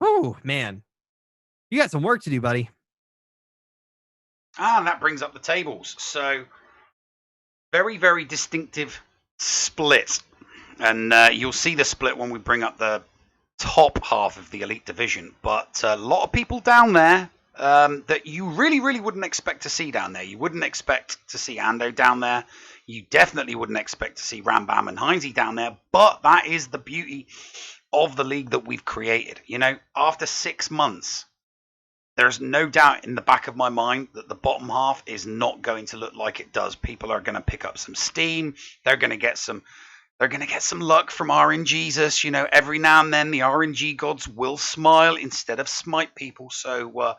oh man, you got some work to do, buddy. And that brings up the tables. So, very, very distinctive split. And you'll see the split when we bring up the top half of the Elite Division. But a lot of people down there that you really, really wouldn't expect to see down there. You wouldn't expect to see Ando down there. You definitely wouldn't expect to see Rambam and Heinze down there. But that is the beauty of the league that we've created. You know, after 6 months, there's no doubt in the back of my mind that the bottom half is not going to look like it does. People are going to pick up some steam. They're going to get some luck from RNGesus. You know, every now and then the RNG gods will smile instead of smite people. So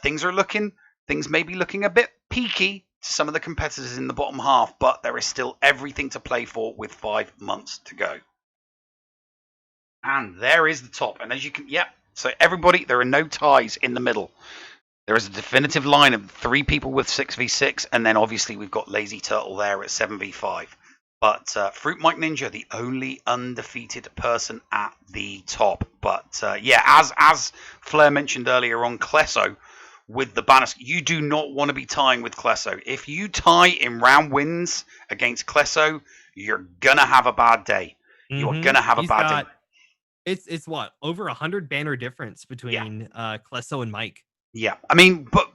things may be looking a bit peaky to some of the competitors in the bottom half, but there is still everything to play for with 5 months to go. And there is the top. And as you can, so everybody, there are no ties in the middle. There is a definitive line of 3 people with 6v6, and then obviously we've got Lazy Turtle there at 7v5. But Fruit Mike Ninja, the only undefeated person at the top. But as Flair mentioned earlier on, Klesso with the banners, you do not want to be tying with Klesso. If you tie in round wins against Klesso, you're gonna have a bad day. You're gonna have a bad day. It's what, over 100 banner difference between Klesso and Mike. Yeah, I mean, but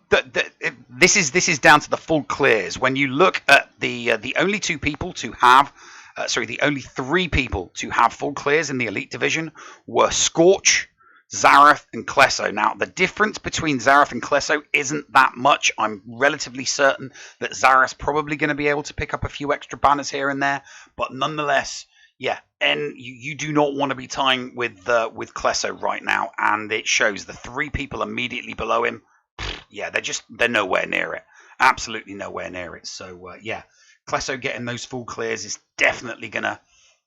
this is down to the full clears. When you look at the only 2 people to have, the only 3 people to have full clears in the Elite Division were SWGOH, Xerath, and Klesso. Now, the difference between Xerath and Klesso isn't that much. I'm relatively certain that Xerath's probably going to be able to pick up a few extra banners here and there, but nonetheless, yeah, and you do not want to be tying with Klesso right now, and it shows. The 3 people immediately below him, yeah, they're nowhere near it. Absolutely nowhere near it. So Klesso getting those full clears is definitely going to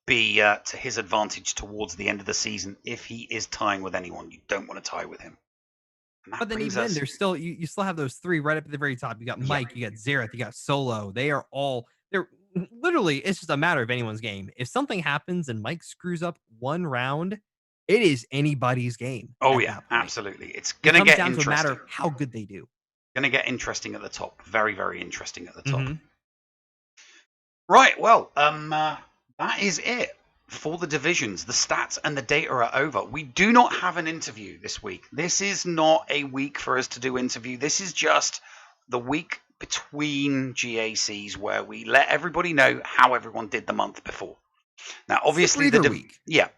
be to his advantage towards the end of the season. If he is tying with anyone, you don't want to tie with him. But then even then, there's still you still have those 3 right up at the very top. You got Mike, you got Xerath, you got Solo. They're literally, it's just a matter of anyone's game. If something happens and Mike screws up one round, it is anybody's game. Oh yeah, absolutely. It's gonna get down interesting. To a matter of how good they do. Gonna get interesting at the top. Very, very interesting at the top. Right. Well, that is it for the divisions. The stats and the data are over. We do not have an interview this week. This is not a week for us to do interview. This is just the week between GACs where we let everybody know how everyone did the month before. Now, obviously,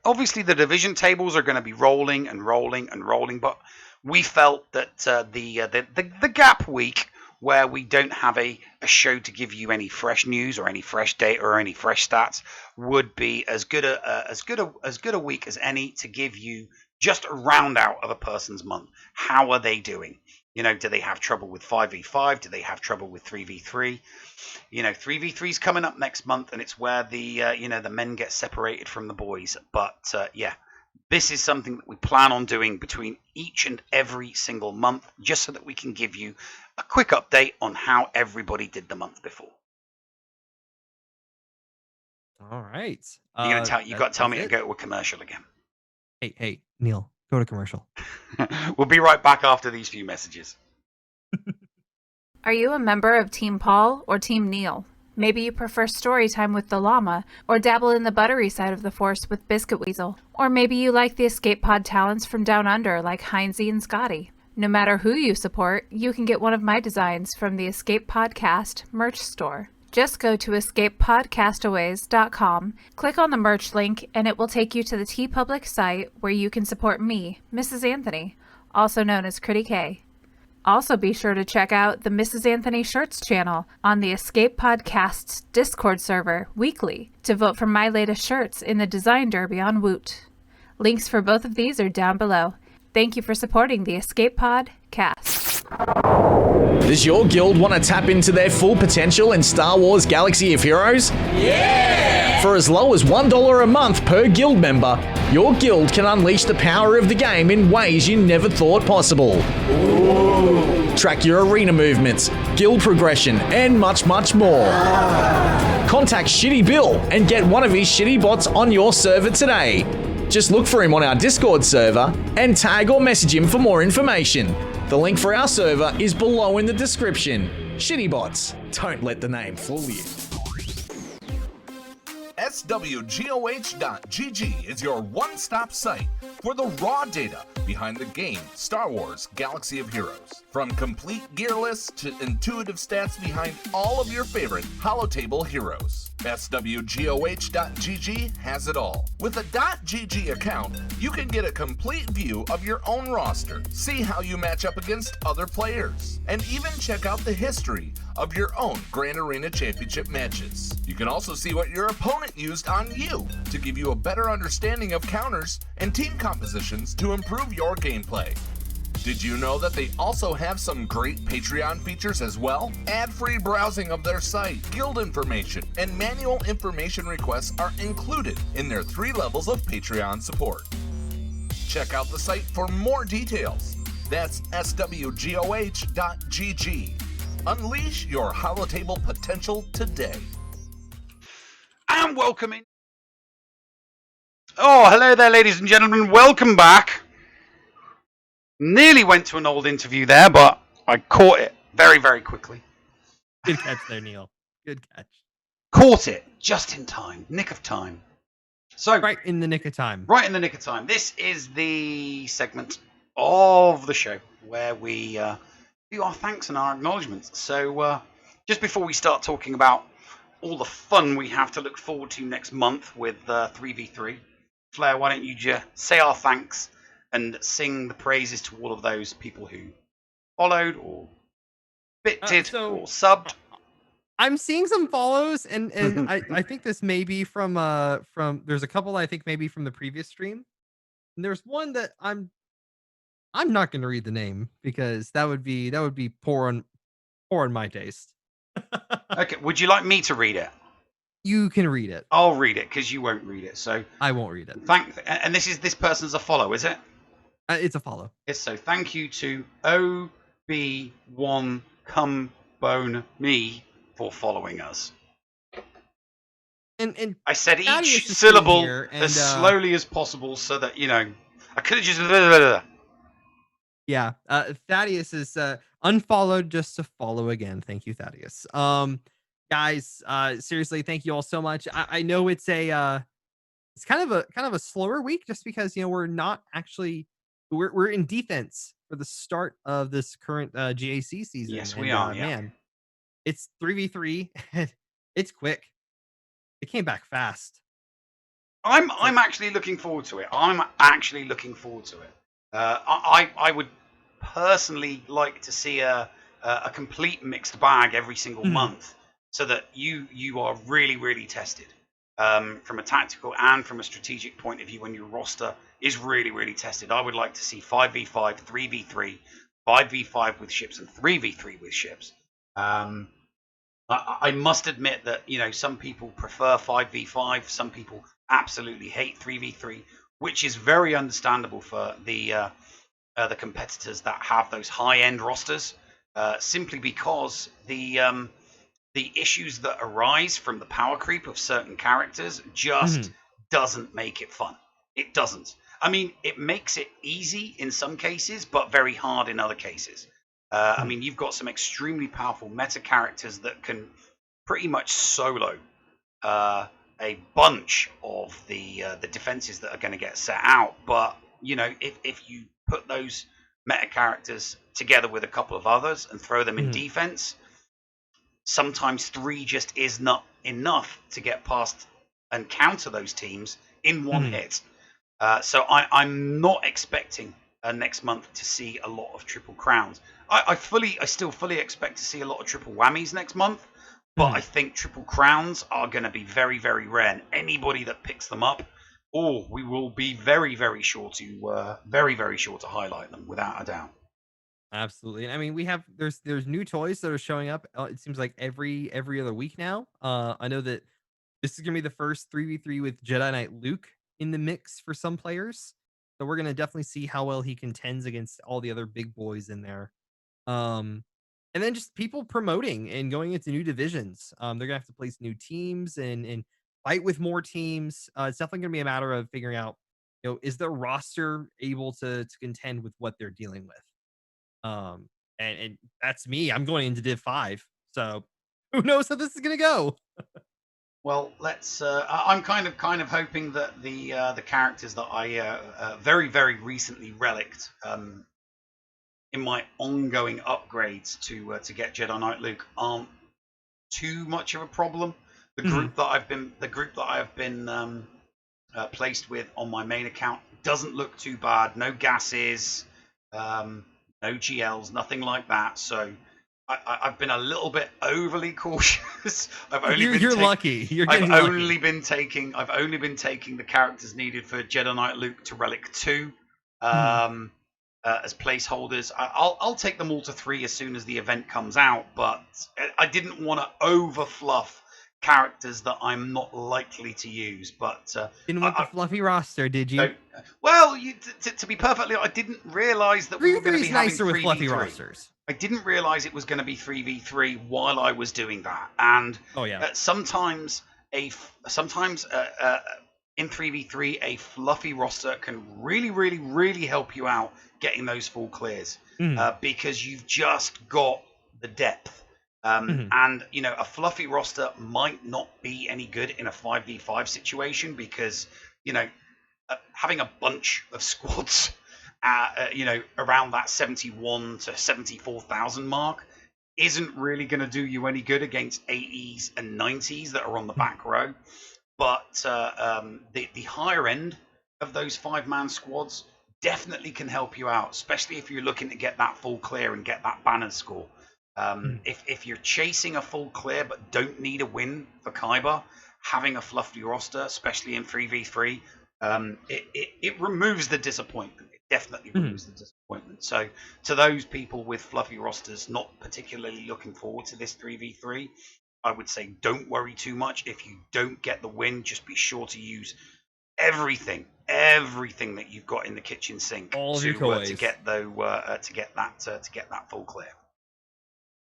obviously the division tables are going to be rolling and rolling and rolling, but we felt that the gap week where we don't have a show to give you any fresh news or any fresh data or any fresh stats would be as good a week as any to give you just a round out of a person's month. How are they doing? You know, do they have trouble with 5v5? Do they have trouble with 3v3? You know, 3v3 is coming up next month, and it's where the the men get separated from the boys. But this is something that we plan on doing between each and every single month, just so that we can give you a quick update on how everybody did the month before. All right. You got to tell me to go to a commercial again. Hey, Neil, go to commercial. We'll be right back after these few messages. Are you a member of Team Paul or Team Neil? Maybe you prefer story time with the llama, or dabble in the buttery side of the force with Biscuit Weasel. Or maybe you like the escape pod talents from Down Under like Heinzie and Scotty. No matter who you support, you can get one of my designs from the Escape Podcast merch store. Just go to escapepodcastaways.com, click on the merch link, and it will take you to the TeePublic site where you can support me, Mrs. Anthony, also known as Critty K. Also be sure to check out the Mrs. Anthony Shirts channel on the Escape Podcast's Discord server weekly to vote for my latest shirts in the Design Derby on Woot. Links for both of these are down below. Thank you for supporting the Escape Podcast. Does your guild want to tap into their full potential in Star Wars Galaxy of Heroes? Yeah! For as low as $1 a month per guild member, your guild can unleash the power of the game in ways you never thought possible. Ooh. Track your arena movements, guild progression, and much, much more. Contact Shitty Bill and get one of his shitty bots on your server today. Just look for him on our Discord server and tag or message him for more information. The link for our server is below in the description. Shitty bots, don't let the name fool you. SWGOH.GG is your one-stop site for the raw data behind the game Star Wars Galaxy of Heroes. From complete gear lists to intuitive stats behind all of your favorite holotable heroes. SWGOH.GG has it all. With a .GG account, you can get a complete view of your own roster, see how you match up against other players, and even check out the history of your own Grand Arena Championship matches. You can also see what your opponent used on you to give you a better understanding of counters and team compositions to improve your gameplay. Did you know that they also have some great Patreon features as well? Ad-free browsing of their site, guild information, and manual information requests are included in their 3 levels of Patreon support. Check out the site for more details. That's SWGOH.GG. Unleash your holotable potential today. And welcome in. Oh, hello there, ladies and gentlemen. Welcome back. Nearly went to an old interview there, but I caught it very, very quickly. Good catch there, Neil. Good catch. Caught it just in time. Nick of time. So Right in the nick of time. Right in the nick of time. This is the segment of the show where we do our thanks and our acknowledgements. So just before we start talking about all the fun we have to look forward to next month with 3v3, Flair, why don't you just say our thanks and sing the praises to all of those people who followed or bitted or subbed. I'm seeing some follows, and I think this may be from there's a couple I think maybe from the previous stream. And there's one that I'm not going to read the name because that would be poor on my taste. Okay, would you like me to read it? You can read it. I'll read it because you won't read it. So I won't read it. And this person's a follow, is it? It's a follow. Yes, so thank you to OB1 Come Bone Me for following us. And I said each syllable as slowly as possible so that, I could have just... Yeah, Thaddeus is unfollowed just to follow again. Thank you, Thaddeus. Guys, seriously, thank you all so much. I know it's kind of a slower week just because we're not actually we're in defense for the start of this current GAC season. Yes, we are. Man, it's 3v3. It's quick. It came back fast. I'm actually looking forward to it. I would personally like to see a complete mixed bag every single month, so that you are really, really tested from a tactical and from a strategic point of view when your roster is really, really tested. I would like to see 5v5, 3v3, 5v5 with ships, and 3v3 with ships. I must admit that some people prefer 5v5, some people absolutely hate 3v3, which is very understandable for the competitors that have those high-end rosters, simply because the issues that arise from the power creep of certain characters just doesn't make it fun. It doesn't. I mean, it makes it easy in some cases, but very hard in other cases. I mean, you've got some extremely powerful meta characters that can pretty much solo a bunch of the defenses that are going to get set out. But you know, if you put those meta characters together with a couple of others and throw them in defense, sometimes 3 just is not enough to get past and counter those teams in one hit. So I'm not expecting next month to see a lot of triple crowns. I still fully expect to see a lot of triple whammies next month, but I think triple crowns are going to be very, very rare. And anybody that picks them up, we will be very, very sure to highlight them without a doubt. Absolutely. I mean, there's new toys that are showing up. It seems like every other week now. I know that this is gonna be the first 3v3 with Jedi Knight Luke in the mix for some players. So we're gonna definitely see how well he contends against all the other big boys in there. And then just people promoting and going into new divisions. They're gonna have to place new teams and fight with more teams. It's definitely gonna be a matter of figuring out, is their roster able to contend with what they're dealing with. And that's me. I'm going into Div 5. So who knows how this is gonna go? Well, let's. I'm kind of hoping that the characters that I very, very recently relicked in my ongoing upgrades to get Jedi Knight Luke aren't too much of a problem. The group that I've been placed with on my main account doesn't look too bad. No gases, no GLs, nothing like that. So I've been a little bit overly cautious. You're lucky. I've only been taking the characters needed for Jedi Knight Luke to Relic 2 as placeholders. I'll take them all to 3 as soon as the event comes out, but I didn't want to over fluff characters that I'm not likely to use. But didn't want the fluffy roster, did you? Well, to be perfectly honest, I didn't realize that we were going to be having nicer with fluffy rosters. I didn't realize it was going to be 3v3 while I was doing that, and sometimes in 3v3 a fluffy roster can really, really, really help you out getting those full clears because you've just got the depth. And a fluffy roster might not be any good in a 5v5 situation because having a bunch of squads around that 71 to 74,000 mark isn't really going to do you any good against 80s and 90s that are on the back row. But the higher end of those 5-man squads definitely can help you out, especially if you're looking to get that full clear and get that banner score. If you're chasing a full clear but don't need a win for Kyber, having a fluffy roster, especially in 3v3, it removes the disappointment. It definitely removes the disappointment. So to those people with fluffy rosters not particularly looking forward to this 3v3, I would say don't worry too much. If you don't get the win, just be sure to use everything that you've got in the kitchen sink to get that full clear.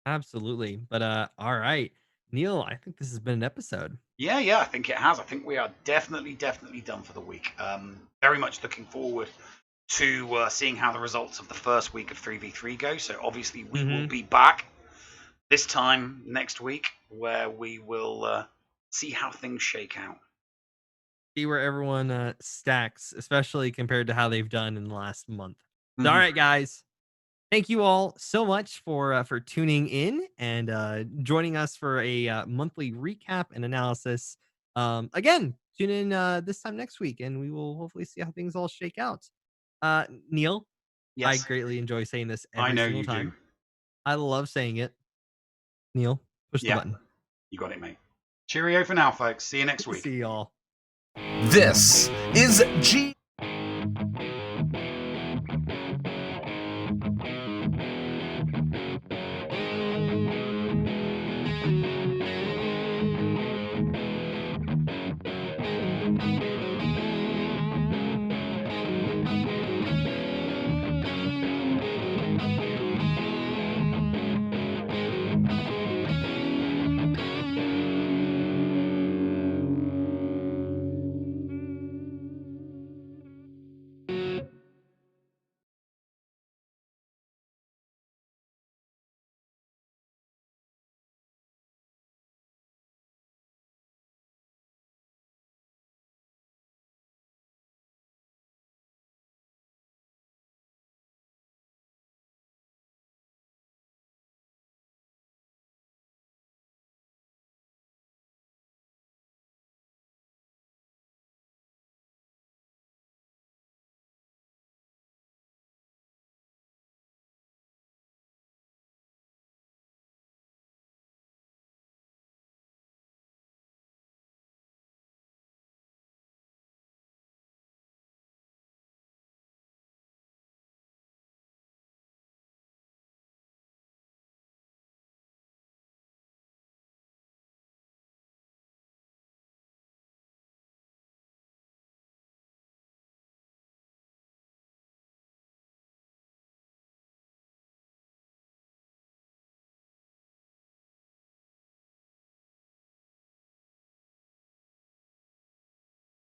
Absolutely. But all right, Neil, I think this has been an episode. Yeah, I think it has. I think we are definitely done for the week. Very much looking forward to seeing how the results of the first week of 3v3 go. So obviously we will be back this time next week where we will see how things shake out. See where everyone stacks, especially compared to how they've done in the last month. All right, guys. Thank you all so much for tuning in and joining us for a monthly recap and analysis. Again, tune in this time next week, and we will hopefully see how things all shake out. Neil, yes. I greatly enjoy saying this every single time. Do. I love saying it. Neil, push the button. You got it, mate. Cheerio for now, folks. See you next week. See y'all. This is